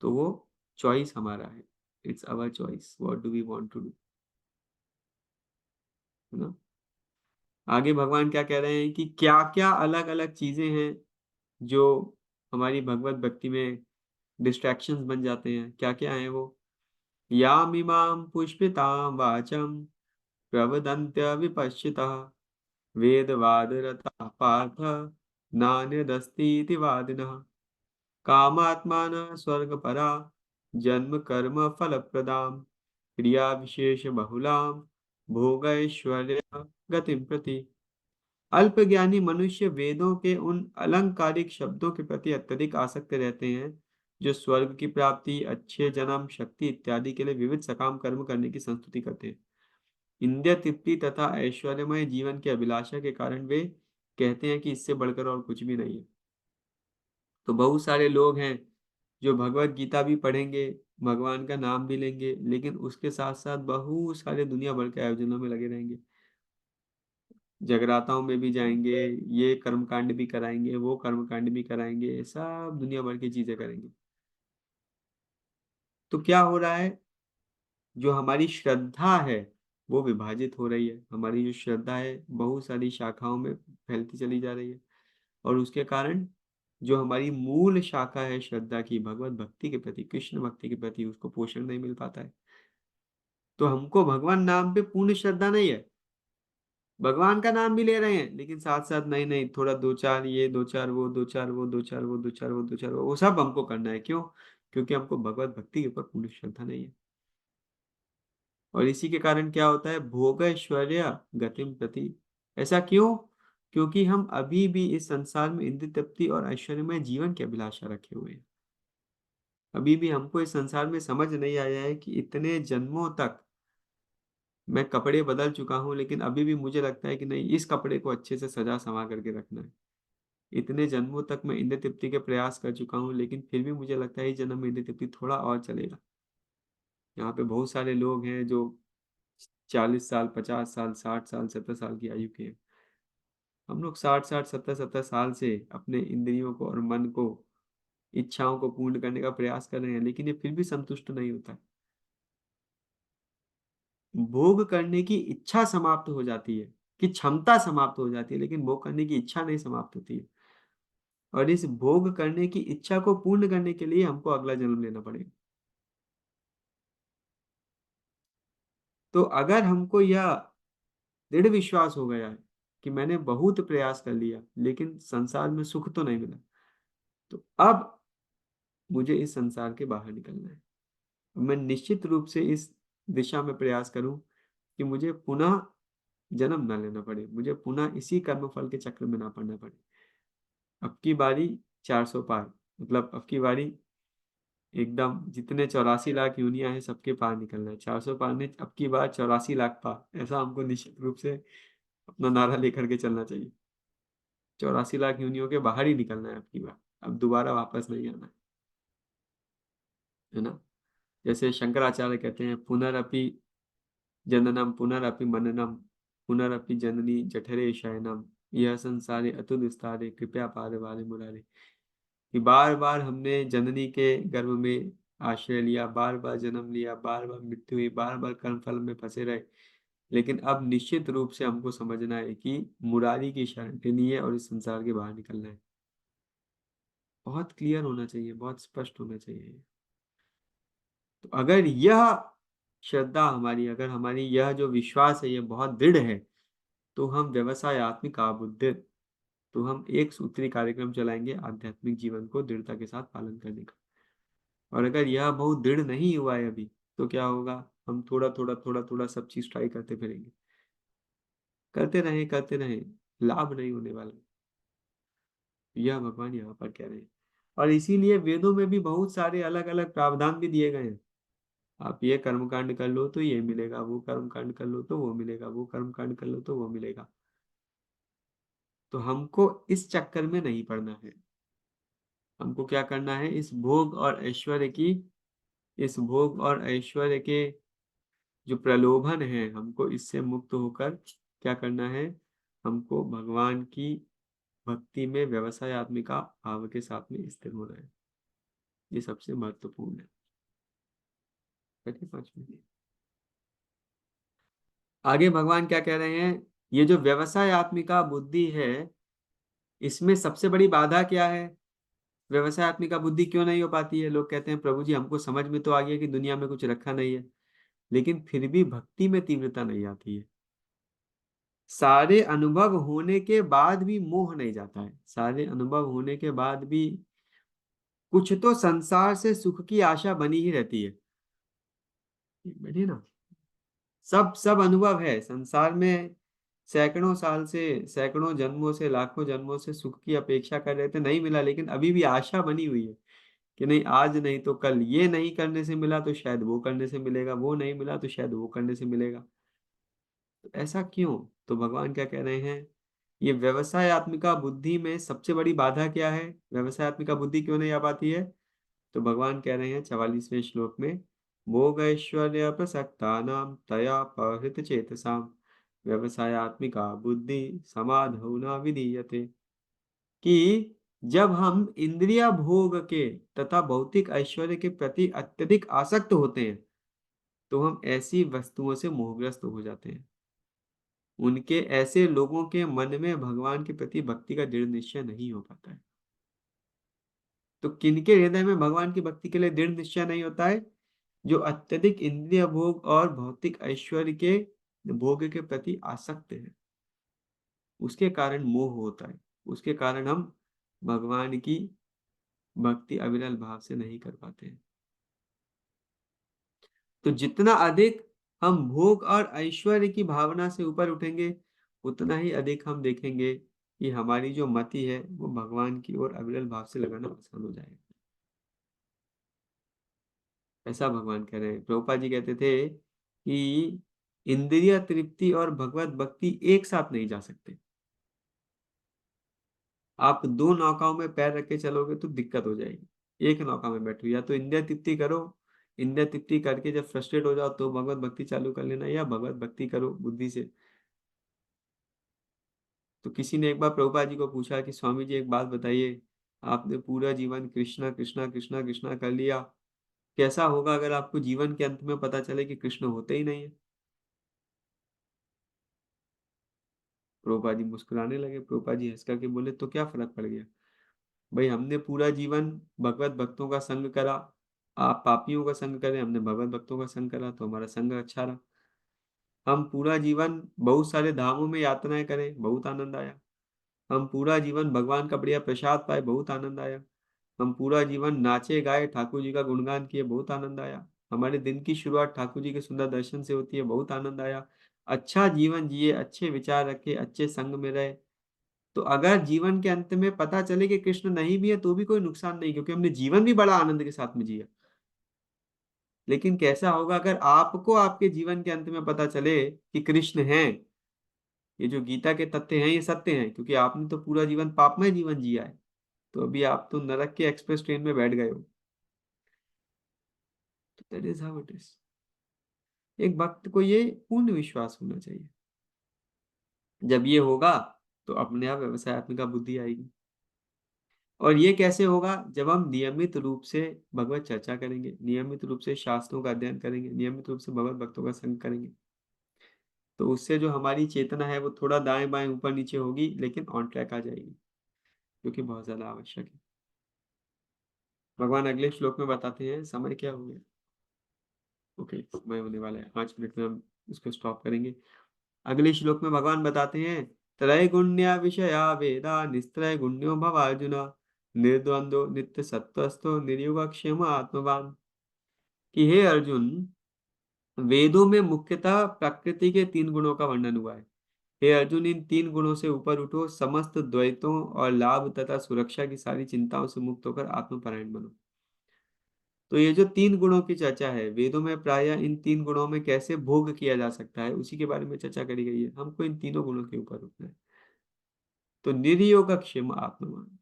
तो वो चॉइस हमारा है। It's our choice, what do we want to do, है ना। आगे भगवान क्या कह रहे हैं कि क्या क्या अलग अलग चीजें हैं जो हमारी भगवत भक्ति में डिस्ट्रैक्शंस बन जाते हैं। क्या क्या है वो? याम इमाम पुष्पिताम वाचम प्रवदन्त्य विपश्चितः वेदवादरता पार्थ नान्यदस्तीति वादिनः कामात्मानः स्वर्गपरा जन्म कर्म फलप्रदां क्रिया विशेष बहुलां भोगैश्वर्य गतिं प्रति। अल्पज्ञानी मनुष्य वेदों के उन अलंकारिक शब्दों के प्रति अत्यधिक आसक्त रहते हैं जो स्वर्ग की प्राप्ति, अच्छे जन्म, शक्ति इत्यादि के लिए विविध सकाम कर्म करने की संस्तुति करते हैं। इंद्रिय तृप्ति तथा ऐश्वर्यमय जीवन की अभिलाषा के कारण वे कहते हैं कि इससे बढ़कर और कुछ भी नहीं है। तो बहुत सारे लोग हैं जो भगवत गीता भी पढ़ेंगे, भगवान का नाम भी लेंगे, लेकिन उसके साथ साथ बहुत सारे दुनिया भर के आयोजनों में लगे रहेंगे, जगराताओं में भी जाएंगे, ये कर्मकांड भी कराएंगे, वो कर्मकांड भी कराएंगे, सब दुनिया भर की चीजें करेंगे। तो क्या हो रहा है? जो हमारी श्रद्धा है वो विभाजित हो रही है। हमारी जो श्रद्धा है बहुत सारी शाखाओं में फैलती चली जा रही है। और उसके कारण जो हमारी मूल शाखा है श्रद्धा की, भगवत भक्ति के प्रति, कृष्ण भक्ति के प्रति, उसको पोषण नहीं मिल पाता है। तो हमको भगवान नाम पे पूर्ण श्रद्धा नहीं है। भगवान का नाम भी ले रहे हैं लेकिन साथ साथ नहीं नहीं, थोड़ा दो चार ये, दो चार वो, दो चार वो, दो चार वो, दो चार वो, दो चार वो सब हमको करना है। क्यों? क्योंकि हमको भगवत भक्ति के ऊपर पूर्ण श्रद्धा नहीं है। और इसी के कारण क्या होता है? भोग ऐश्वर्य गतिम प्रति। ऐसा क्यों? क्योंकि हम अभी भी इस संसार में इंद्रिय तृप्ति और ऐश्वर्यमय जीवन की अभिलाषा रखे हुए हैं। अभी भी हमको इस संसार में समझ नहीं आया है कि इतने जन्मों तक मैं कपड़े बदल चुका हूँ लेकिन अभी भी मुझे लगता है कि नहीं, इस कपड़े को अच्छे से सजा संवार करके रखना है। इतने जन्मों तक मैं इंद्रिय तृप्ति के प्रयास कर चुका हूँ लेकिन फिर भी मुझे लगता है इस जन्म में इंद्रिय तृप्ति थोड़ा और चलेगा। यहाँ पे बहुत सारे लोग हैं जो 40 साल, 50 साल, 60 साल, 70 साल की आयु के हैं। हम लोग 60 60, 70 70 साल से अपने इंद्रियों को और मन को, इच्छाओं को पूर्ण करने का प्रयास कर रहे हैं लेकिन ये फिर भी संतुष्ट नहीं होता। भोग करने की इच्छा समाप्त हो जाती है, कि क्षमता समाप्त हो जाती है, लेकिन भोग करने की इच्छा नहीं समाप्त होती है। और इस भोग करने की इच्छा को पूर्ण करने के लिए हमको अगला जन्म लेना पड़ेगा। तो अगर हमको यह दृढ़ विश्वास हो गया है कि मैंने बहुत प्रयास कर लिया लेकिन संसार में सुख तो नहीं मिला, तो अब मुझे इस संसार के बाहर निकलना है। मैं निश्चित रूप से इस दिशा में प्रयास करूं कि मुझे पुनः जन्म ना लेना पड़े, मुझे पुनः इसी कर्मफल के चक्र में ना पड़ना पड़े। अब की बारी 400 पार, मतलब अब की बारी एकदम जितने 84 लाख यूनिया है सबके पार निकलना है। 400 पार ने अब की बार 84 लाख पार, ऐसा हमको निश्चित रूप से अपना नारा लेकर के चलना चाहिए। 84 लाख यूनियों के बाहर ही निकलना है अब की बार, अब दोबारा वापस नहीं आना है ना। जैसे शंकराचार्य कहते हैं, पुनरअपि जननम पुनरअपि मननम पुनरअपि जननी जठरे शयनम, यह संसारे अतुल विस्तारे कृपया पार वाले मुरारे। कि बार बार हमने जननी के गर्भ में आश्रय लिया, बार बार जन्म लिया, बार बार मृत्यु हुई, बार बार कर्म फल में फंसे रहे, लेकिन अब निश्चित रूप से हमको समझना है कि मुरारी की शरण लेनी है और इस संसार के बाहर निकलना है। बहुत क्लियर होना चाहिए, बहुत स्पष्ट होना चाहिए। तो अगर यह श्रद्धा हमारी, अगर हमारी यह जो विश्वास है ये बहुत दृढ़ है, तो हम व्यवसायत्मिक आबुद्ध, तो हम एक सूत्री कार्यक्रम चलाएंगे आध्यात्मिक जीवन को दृढ़ता के साथ पालन करने का। और अगर यह बहुत दृढ़ नहीं हुआ है अभी, तो क्या होगा, हम थोड़ा थोड़ा थोड़ा थोड़ा सब चीज ट्राई करते फिरेंगे, करते रहें, लाभ नहीं होने वाला। यह भगवान यहाँ पर कह रहे हैं। और इसीलिए वेदों में भी बहुत सारे अलग अलग प्रावधान भी दिए गए हैं। आप ये कर्म कांड कर लो तो ये मिलेगा, वो कर्म कांड कर लो तो वो मिलेगा, वो कर्म कांड कर लो तो वो मिलेगा। तो हमको इस चक्कर में नहीं पड़ना है। हमको क्या करना है, इस भोग और ऐश्वर्य की, इस भोग और ऐश्वर्य के जो प्रलोभन है, हमको इससे मुक्त होकर क्या करना है, हमको भगवान की भक्ति में व्यवसाय आत्मिका भाव के साथ में स्थिर होना है। ये सबसे महत्वपूर्ण है। बैठिए 5 मिनट। आगे भगवान क्या कह रहे हैं, ये जो व्यवसाय आत्मिका बुद्धि है, इसमें सबसे बड़ी बाधा क्या है। व्यवसाय आत्मिका बुद्धि क्यों नहीं हो पाती है। लोग कहते हैं प्रभु जी हमको समझ में तो आ गया कि दुनिया में कुछ रखा नहीं है, लेकिन फिर भी भक्ति में तीव्रता नहीं आती है। सारे अनुभव होने के बाद भी मोह नहीं जाता है, सारे अनुभव होने के बाद भी कुछ तो संसार से सुख की आशा बनी ही रहती है। बैठिए ना। सब सब अनुभव है संसार में। सैकड़ों साल से, सैकड़ों जन्मों से, लाखों जन्मों से सुख की अपेक्षा कर रहे थे, नहीं मिला, लेकिन अभी भी आशा बनी हुई है कि नहीं, आज नहीं तो कल, ये नहीं करने से मिला तो शायद वो करने से मिलेगा, वो नहीं मिला तो शायद वो करने से मिलेगा। तो ऐसा क्यों। तो भगवान क्या कह रहे हैं, ये व्यवसायत्मिका बुद्धि में सबसे बड़ी बाधा क्या है, व्यवसायत्मिका बुद्धि क्यों नहीं आ पाती है। तो भगवान कह रहे हैं 44वें श्लोक में, भोग ऐश्वर्य प्रसक्ता नाम तया पहृत चेतसाम व्यवसायत्मिका बुद्धि समाधौ न विधीयते। कि जब हम इंद्रिय भोग के तथा भौतिक ऐश्वर्य के प्रति अत्यधिक आसक्त होते हैं, तो हम ऐसी वस्तुओं से मोहग्रस्त हो जाते हैं। उनके ऐसे लोगों के मन में भगवान के प्रति भक्ति का दृढ़ निश्चय नहीं हो पाता है। तो किनके हृदय में भगवान की भक्ति के लिए दृढ़ निश्चय नहीं होता है, जो अत्यधिक इंद्रिय भोग और भौतिक ऐश्वर्य के भोग के प्रति आसक्त है। उसके कारण मोह होता है, उसके कारण हम भगवान की भक्ति अविरल भाव से नहीं कर पाते हैं। तो जितना अधिक हम भोग और ऐश्वर्य की भावना से ऊपर उठेंगे, उतना ही अधिक हम देखेंगे कि हमारी जो मति है वो भगवान की ओर अविरल भाव से लगाना आसान हो जाएगा। ऐसा भगवान कह रहे हैं। प्रभुपाद जी कहते थे कि इंद्रिय तृप्ति और भगवत भक्ति एक साथ नहीं जा सकते। आप दो नौकाओं में पैर रख के चलोगे तो दिक्कत हो जाएगी। एक नौका में बैठो, या तो इंद्रिय तृप्ति करो, इंद्रिय तृप्ति करके जब फ्रस्ट्रेट हो जाओ तो भगवत भक्ति चालू कर लेना, या भगवत भक्ति करो बुद्धि से। तो किसी ने एक बार प्रभुपाद जी को पूछा कि स्वामी जी एक बात बताइए, आपने पूरा जीवन कृष्णा कृष्णा कृष्णा कृष्णा कर लिया, कैसा होगा अगर आपको जीवन के अंत में पता चले कि कृष्ण होते ही नहीं है। प्रभुपाद जी मुस्कुराने लगे। प्रभुपाद जी हंस करके बोले तो क्या फर्क पड़ गया भाई, हमने पूरा जीवन भगवत भक्तों का संग करा, आप पापियों का संग करें, हमने भगवत भक्तों का संग करा तो हमारा संग अच्छा रहा। हम पूरा जीवन बहुत सारे धामों में यात्राएं करें, बहुत आनंद आया। हम पूरा जीवन भगवान का बढ़िया प्रसाद पाए, बहुत आनंद आया। हम पूरा जीवन नाचे गाए, ठाकुर जी का गुणगान किए, बहुत आनंद आया। हमारे दिन की शुरुआत ठाकुर जी के सुंदर दर्शन से होती है, बहुत आनंद आया। अच्छा जीवन जिए, अच्छे विचार रखे, अच्छे संग में रहे। तो अगर जीवन के अंत में पता चले कि कृष्ण नहीं भी है तो भी कोई नुकसान नहीं, क्योंकि हमने जीवन भी बड़ा आनंद के साथ में जिया। लेकिन कैसा होगा अगर आपको आपके जीवन के अंत में पता चले कि कृष्ण है, ये जो गीता के तथ्य हैं ये सत्य हैं, क्योंकि आपने तो पूरा जीवन पापमय जीवन जिया है। तो अभी आप तो नरक के एक्सप्रेस ट्रेन में बैठ गए हो। तो that is how it is. एक भक्त को ये पूर्ण विश्वास होना चाहिए। जब ये होगा तो अपने आप व्यवसायत्मिका बुद्धि आएगी। और ये कैसे होगा? जब हम नियमित रूप से भगवत चर्चा करेंगे, नियमित रूप से शास्त्रों का अध्ययन करेंगे, नियमित रूप से भगवत भक्तों का संग करेंगे। तो उससे जो हमारी चेतना है वो थोड़ा दाएं बाएं ऊपर नीचे होगी, लेकिन ऑन ट्रैक आ जाएगी, जो कि बहुत ज्यादा आवश्यक है। भगवान अगले श्लोक में बताते हैं, समय क्या हो गया? ओके, समय होने वाला है, 5 मिनट में हम इसको स्टॉप करेंगे। अगले श्लोक में भगवान बताते हैं, त्रय गुण्या विषया वेदा निस्त्रय गुण्यो भव अर्जुन, निर्द्वंद्व नित्य सत्वस्थो निर्युग क्षेम आत्मवान। कि हे अर्जुन, वेदों में मुख्यतः प्रकृति के 3 गुणों का वर्णन हुआ है। हे अर्जुन, इन 3 गुणों से ऊपर उठो, समस्त द्वैतों और लाभ तथा सुरक्षा की सारी चिंताओं से मुक्त होकर आत्मपरायण बनो। तो ये जो 3 गुणों की चर्चा है वेदों में, प्रायः इन 3 गुणों में कैसे भोग किया जा सकता है उसी के बारे में चर्चा करी गई है। हमको इन तीनों गुणों के ऊपर उठना है। तो निर्योग क्षेम आत्मवान।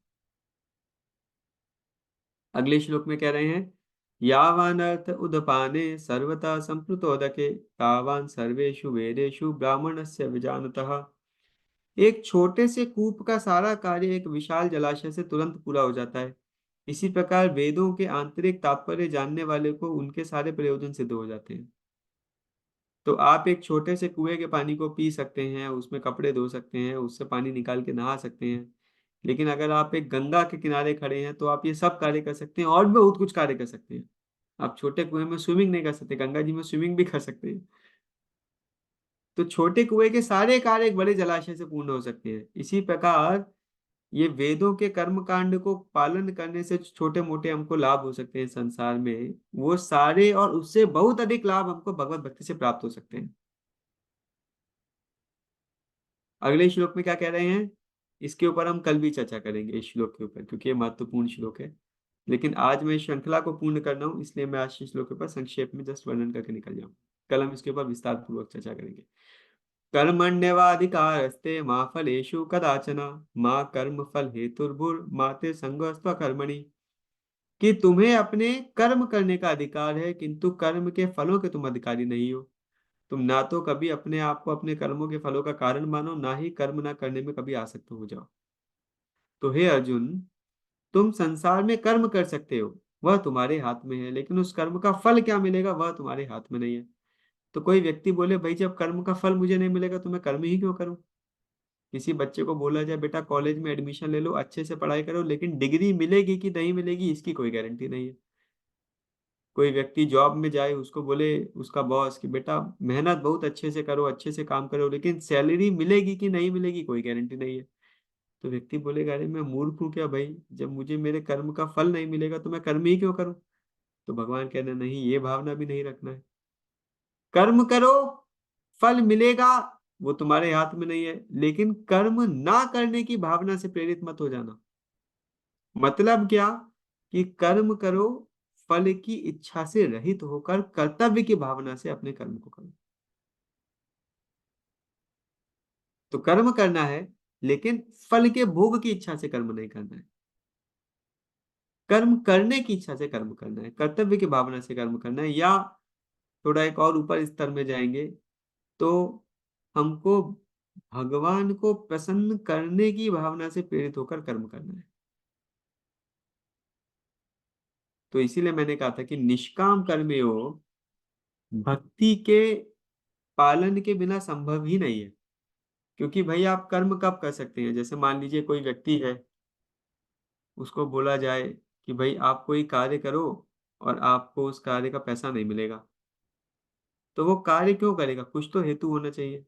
अगले श्लोक में कह रहे हैं, यावान अर्थ उदपाने सर्वथा संप्लुतोदके तावान सर्वेषु वेदेषु ब्राह्मणस्य विजानतः। एक छोटे से कूप का सारा कार्य एक विशाल जलाशय से तुरंत पूरा हो जाता है। इसी प्रकार वेदों के आंतरिक तात्पर्य जानने वाले को उनके सारे प्रयोजन सिद्ध हो जाते हैं। तो आप एक छोटे से कुएं के पानी को पी सकते हैं, उसमें कपड़े धो सकते हैं, उससे पानी निकाल के नहा सकते हैं। लेकिन अगर आप एक गंगा के किनारे खड़े हैं तो आप ये सब कार्य कर सकते हैं और भी बहुत कुछ कार्य कर सकते हैं। आप छोटे कुएं में स्विमिंग नहीं कर सकते, गंगा जी में स्विमिंग भी कर सकते हैं। तो छोटे कुएं के सारे कार्य एक बड़े जलाशय से पूर्ण हो सकते हैं। इसी प्रकार ये वेदों के कर्म कांड को पालन करने से छोटे मोटे हमको लाभ हो सकते हैं संसार में, वो सारे और उससे बहुत अधिक लाभ हमको भगवत भक्ति से प्राप्त हो सकते हैं। अगले श्लोक में क्या कह रहे हैं, इसके ऊपर हम कल भी चर्चा करेंगे इस श्लोक के ऊपर, क्योंकि ये महत्वपूर्ण श्लोक है। लेकिन आज मैं इस श्रृंखला को पूर्ण कर रहा हूँ, इसलिए मैं आज इस श्लोक के ऊपर संक्षेप में जस्ट वर्णन करके निकल जाऊँ। कल हम इसके ऊपर विस्तार पूर्वक चर्चा करेंगे। कर्मण्यवाधिकारस्ते माँ फलेषु कदाचन, माँ कर्म फल हेतुर्भुर माते संगोऽस्त्व कर्मणि। कि तुम्हें अपने कर्म करने का अधिकार है, किंतु कर्म के फलों के तुम अधिकारी नहीं हो। तुम ना तो कभी अपने आप को अपने कर्मों के फलों का कारण मानो, ना ही कर्म ना करने में कभी आसक्त हो जाओ। तो हे अर्जुन, तुम संसार में कर्म कर सकते हो, वह तुम्हारे हाथ में है, लेकिन उस कर्म का फल क्या मिलेगा वह तुम्हारे हाथ में नहीं है। तो कोई व्यक्ति बोले, भाई जब कर्म का फल मुझे नहीं मिलेगा तो मैं कर्म ही क्यों करूं? किसी बच्चे को बोला जाए, बेटा कॉलेज में एडमिशन ले लो, अच्छे से पढ़ाई करो, लेकिन डिग्री मिलेगी कि नहीं मिलेगी इसकी कोई गारंटी नहीं है। कोई व्यक्ति जॉब में जाए, उसको बोले उसका बॉस कि बेटा मेहनत बहुत अच्छे से करो, अच्छे से काम करो, लेकिन सैलरी मिलेगी कि नहीं मिलेगी कोई गारंटी नहीं है। तो व्यक्ति बोलेगा, अरे मैं मूर्ख हूँ क्या भाई, जब मुझे मेरे कर्म का फल नहीं मिलेगा तो मैं कर्म ही क्यों करूं? तो भगवान कहना, नहीं, ये भावना भी नहीं रखना है। कर्म करो, फल मिलेगा, वो तुम्हारे हाथ में नहीं है, लेकिन कर्म ना करने की भावना से प्रेरित मत हो जाना। मतलब क्या? कि कर्म करो, फल की इच्छा से रहित होकर कर्तव्य की भावना से अपने कर्म को करो। तो कर्म करना है, लेकिन फल के भोग की इच्छा से कर्म नहीं करना है। कर्म करने की इच्छा से कर्म करना है, कर्तव्य की भावना से कर्म करना है। या थोड़ा एक और ऊपर स्तर में जाएंगे तो हमको भगवान को प्रसन्न करने की भावना से प्रेरित होकर कर्म करना है। तो इसीलिए मैंने कहा था कि निष्काम कर्मयोग भक्ति के पालन के बिना संभव ही नहीं है। क्योंकि भाई आप कर्म कब कर सकते हैं? जैसे मान लीजिए कोई व्यक्ति है, उसको बोला जाए कि भाई आप कोई कार्य करो और आपको उस कार्य का पैसा नहीं मिलेगा। तो वो कार्य क्यों करेगा? कुछ तो हेतु होना चाहिए।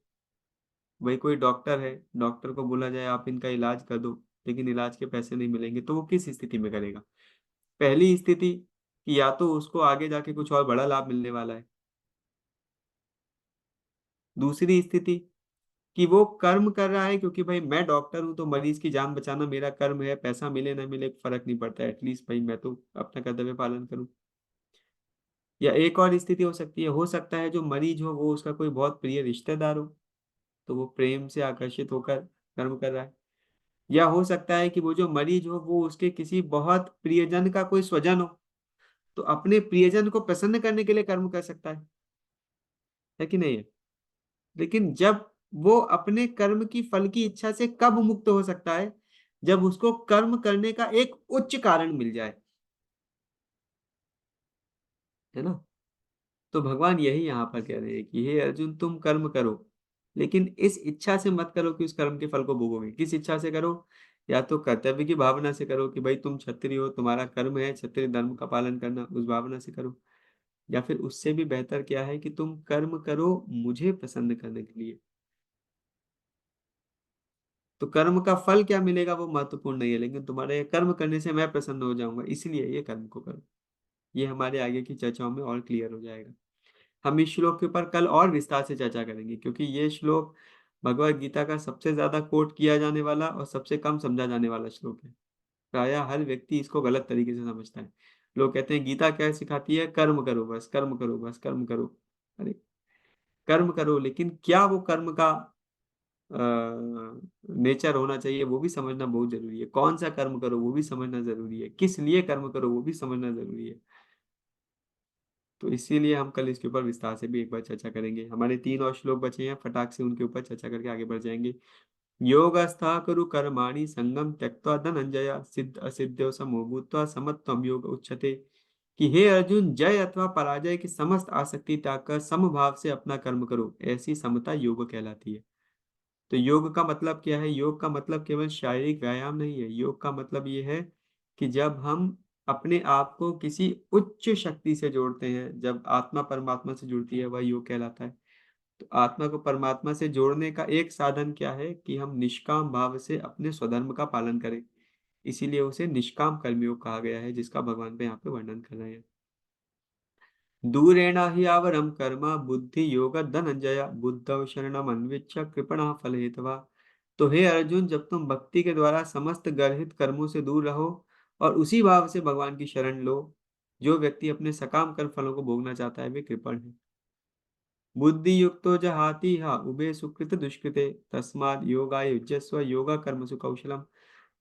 भाई कोई डॉक्टर है, डॉक्टर को बोला जाए आप इनका इलाज कर दो, लेकिन इलाज के पैसे नहीं मिलेंगे, तो वो किस स्थिति में करेगा? पहली स्थिति कि या तो उसको आगे जाके कुछ और बड़ा लाभ मिलने वाला है। दूसरी स्थिति कि वो कर्म कर रहा है क्योंकि भाई मैं डॉक्टर हूं तो मरीज की जान बचाना मेरा कर्म है, पैसा मिले ना मिले फर्क नहीं पड़ता, एटलीस्ट भाई मैं तो अपना कर्तव्य पालन करूं। या एक और स्थिति हो सकती है, हो सकता है जो मरीज हो वो उसका कोई बहुत प्रिय रिश्तेदार हो, तो वो प्रेम से आकर्षित होकर कर्म कर रहा है। या हो सकता है कि वो जो मरीज हो वो उसके किसी बहुत प्रियजन का कोई स्वजन हो, तो अपने प्रियजन को प्रसन्न करने के लिए कर्म कर सकता है कि नहीं है? लेकिन जब वो अपने कर्म की फल की इच्छा से कब मुक्त हो सकता है? जब उसको कर्म करने का एक उच्च कारण मिल जाए, है ना? तो भगवान यही यहाँ पर कह रहे हैं कि हे अर्जुन तुम कर्म करो, लेकिन इस इच्छा से मत करो कि उस कर्म के फल को भोगोगे। किस इच्छा से करो? या तो कर्तव्य की भावना से करो कि भाई तुम क्षत्रिय हो, तुम्हारा कर्म है क्षत्रिय धर्म का पालन करना, उस भावना से करो। या फिर उससे भी बेहतर क्या है कि तुम कर्म करो मुझे प्रसन्न करने के लिए। तो कर्म का फल क्या मिलेगा वो महत्वपूर्ण नहीं है, लेकिन तुम्हारे कर्म करने से मैं प्रसन्न हो जाऊंगा, इसलिए ये कर्म को करो। ये हमारे आगे की चर्चाओं में और क्लियर हो जाएगा। हम इस श्लोक के ऊपर कल और विस्तार से चर्चा करेंगे, क्योंकि ये श्लोक भगवत गीता का सबसे ज्यादा कोट किया जाने वाला और सबसे कम समझा जाने वाला श्लोक है। प्रायः हर व्यक्ति इसको गलत तरीके से समझता है। लोग कहते हैं गीता क्या सिखाती है? कर्म करो बस, कर्म करो बस, कर्म करो। अरे कर्म करो, लेकिन क्या वो कर्म का नेचर होना चाहिए वो भी समझना बहुत जरूरी है। कौन सा कर्म करो वो भी समझना जरूरी है। किस लिए कर्म करो वो भी समझना जरूरी है। तो इसीलिए हम कल इसके ऊपर विस्तार से भी एक बार चर्चा करेंगे। हमारे 3 और श्लोक बचे हैं, फटाक से उनके ऊपर चर्चा करके आगे बढ़ जाएंगे। योगस्था कुरु कर्माणि संगम त्यक्त्वा धनंजय सिद्ध असिद्ध्यो समो भूत्वा समत्वम योग उच्यते। कि हे अर्जुन जय अथवा पराजय की समस्त आसक्ति त्याग कर समभाव से अपना कर्म करो, ऐसी समता योग कहलाती है। तो योग का मतलब क्या है? योग का मतलब केवल शारीरिक व्यायाम नहीं है। योग का मतलब ये है कि जब हम अपने आप को किसी उच्च शक्ति से जोड़ते हैं, जब आत्मा परमात्मा से जुड़ती है, वह योग कहलाता है। तो आत्मा को परमात्मा से जोड़ने का एक साधन क्या है? कि हम निष्काम भाव से अपने स्वधर्म का पालन करें। इसीलिए उसे निष्काम कर्मयोग कहा गया है, जिसका भगवान पे यहाँ पे वर्णन कर रहे हैं। दूरेण हि आवरम कर्म बुद्धि योग धनंजय बुद्धौ शरणम अन्विच्छ कृपणः फल हेतवा। तो हे अर्जुन जब तुम भक्ति के द्वारा समस्त गर्हित कर्मों से दूर रहो और उसी भाव से भगवान की शरण लो, जो व्यक्ति अपने सकाम कर्म फलों को भोगना चाहता है वे कृपण है। बुद्धि युक्तो जहाति हा उभे सुकृत दुष्कृते तस्माद योगाय युज्यस्व योगा कर्मसु कौशलम।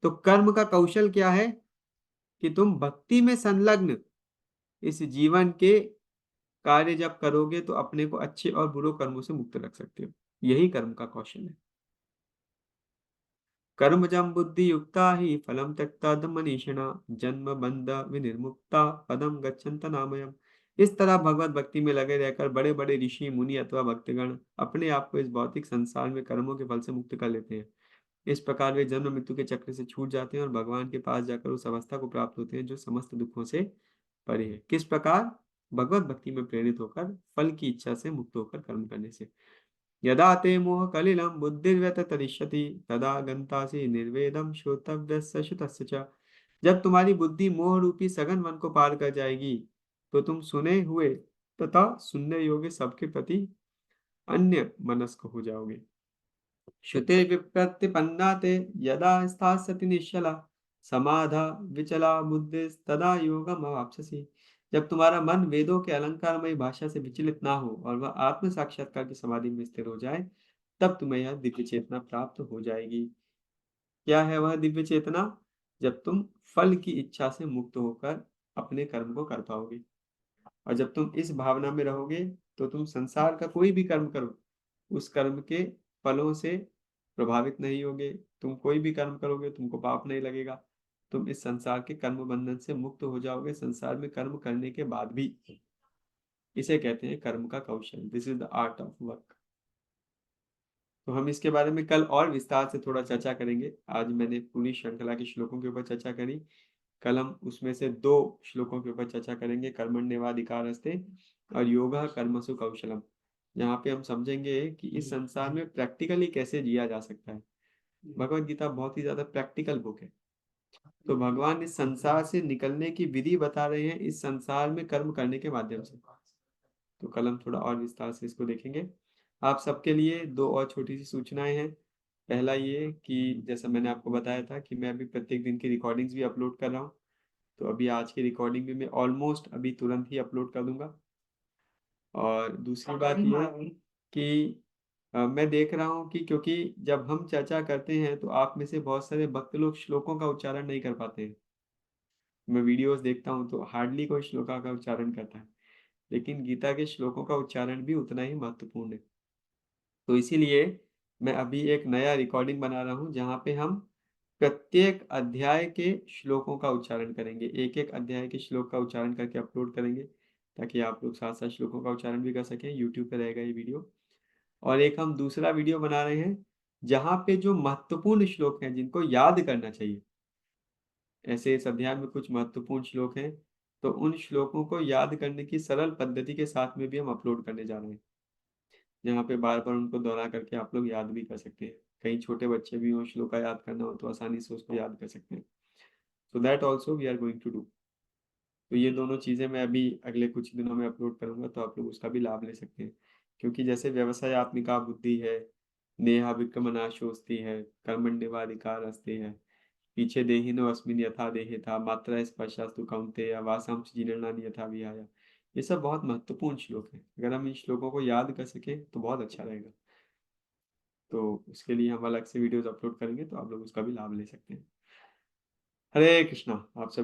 तो कर्म का कौशल क्या है? कि तुम भक्ति में संलग्न इस जीवन के कार्य जब करोगे तो अपने को अच्छे और बुरे कर्मों से मुक्त रख सकते हो। यही कर्म का कौशल है। कर्मजं बुद्धि युक्ता ही फलम त्यक्ता मनीषिणा जन्म बंध विनिर्मुक्ता पदम गच्छन्त नामयम्। इस तरह भगवत भक्ति में लगे रहकर बड़े बड़े ऋषि मुनि अथवा भक्तगण अपने आप को इस भौतिक संसार में कर्मों के फल से मुक्त कर लेते हैं। इस प्रकार वे जन्म मृत्यु के चक्र से छूट जाते हैं और भगवान के पास जाकर उस अवस्था को प्राप्त होते हैं जो समस्त दुखों से परे है। किस प्रकार? भगवत भक्ति में प्रेरित होकर, फल की इच्छा से मुक्त होकर कर्म करने से। यदा ते मोह कलिलं बुद्धिर्व्यतरिष्यति तदा गन्तासि निर्वेदम श्रोतव्यस्य श्रुतस्य च। जब तुम्हारी बुद्धि मोह रूपी सघन वन को पार कर जाएगी, तो तुम सुने हुए तथा सुनने योग्य सबके प्रति अन्य मनस्क हो जाओगे। श्रुते विप्रतिपन्ना ते यदा स्थास्यति निश्चला समाधा विचला बुद्धिस्तदा योगम अवाप्स्यसि। जब तुम्हारा मन वेदों के अलंकारमयी भाषा से विचलित ना हो और वह आत्म साक्षात्कार की समाधि में स्थिर हो जाए, तब तुम्हें यह दिव्य चेतना प्राप्त हो जाएगी। क्या है वह दिव्य चेतना? जब तुम फल की इच्छा से मुक्त होकर अपने कर्म को कर पाओगे। और जब तुम इस भावना में रहोगे तो तुम संसार का कोई भी कर्म करो, उस कर्म के फलों से प्रभावित नहीं होगे। तुम कोई भी कर्म करोगे तुमको पाप नहीं लगेगा। तुम इस संसार के कर्म बंधन से मुक्त हो जाओगे, संसार में कर्म करने के बाद भी। इसे कहते हैं कर्म का कौशल। This is the art of work. तो हम इसके बारे में कल और विस्तार से थोड़ा चर्चा करेंगे। आज मैंने पूरी श्रृंखला के श्लोकों के ऊपर चर्चा करी। कल हम उसमें से 2 श्लोकों के ऊपर चर्चा करेंगे, कर्मण्येवाधिकारस्ते और योगः कर्मसु कौशलम। यहाँ पे हम समझेंगे कि इस संसार में प्रैक्टिकली कैसे जिया जा सकता है। भगवत गीता बहुत ही ज्यादा प्रैक्टिकल बुक है। तो भगवान इस संसार से निकलने की विधि बता रहे हैं इस संसार में कर्म करने के माध्यम से। तो कल हम थोड़ा और विस्तार से इसको देखेंगे। आप सबके लिए 2 और छोटी सी सूचनाएं हैं। पहला ये कि जैसा मैंने आपको बताया था कि मैं अभी प्रत्येक दिन की रिकॉर्डिंग्स भी अपलोड कर रहा हूँ। तो अभी आज की रिकॉर्डिंग भी मैं ऑलमोस्ट अभी तुरंत ही अपलोड कर दूंगा। और दूसरी बात ये कि मैं देख रहा हूँ कि क्योंकि जब हम चर्चा करते हैं तो आप में से बहुत सारे भक्त लोग श्लोकों का उच्चारण नहीं कर पाते हैं। मैं वीडियोस देखता हूँ तो हार्डली कोई श्लोका का उच्चारण करता है, लेकिन गीता के श्लोकों का उच्चारण भी उतना ही महत्वपूर्ण है। तो इसीलिए मैं अभी एक नया रिकॉर्डिंग बना रहा हूँ जहाँ पे हम प्रत्येक अध्याय के श्लोकों का उच्चारण करेंगे, एक एक अध्याय के श्लोक का उच्चारण करके अपलोड करेंगे, ताकि आप लोग साथ साथ श्लोकों का उच्चारण भी कर सकें। यूट्यूब पे रहेगा ये वीडियो। और एक हम दूसरा वीडियो बना रहे हैं जहाँ पे जो महत्वपूर्ण श्लोक हैं जिनको याद करना चाहिए, ऐसे इस अध्याय में कुछ महत्वपूर्ण श्लोक हैं, तो उन श्लोकों को याद करने की सरल पद्धति के साथ में भी हम अपलोड करने जा रहे हैं, जहाँ पे बार बार उनको दोहरा करके आप लोग याद भी कर सकते हैं। कहीं छोटे बच्चे भी हों, श्लोका याद करना हो तो आसानी से उसको याद कर सकते हैं। So that also we are going to do. तो ये दोनों चीज़ें मैं अभी अगले कुछ दिनों में अपलोड करूंगा, तो आप लोग उसका भी लाभ ले सकते हैं। क्योंकि जैसे व्यवसाय आत्मिका बुद्धि है, नेहा विक्रमनाशोस्ति है, कर्मण्येवाधिकार अस्ति है, पीछे देहिनो अस्मिन् यथा देहे था, मात्रा स्पर्शास्तु कौन्तेय, वासांश जीर्णानि यथा विहाय। ये सब बहुत महत्वपूर्ण श्लोक हैं। अगर हम इन श्लोकों को याद कर सके तो बहुत अच्छा रहेगा। तो उसके लिए हम अलग से वीडियोस अपलोड करेंगे, तो आप लोग उसका भी लाभ ले सकते हैं। हरे कृष्णा। आप सभी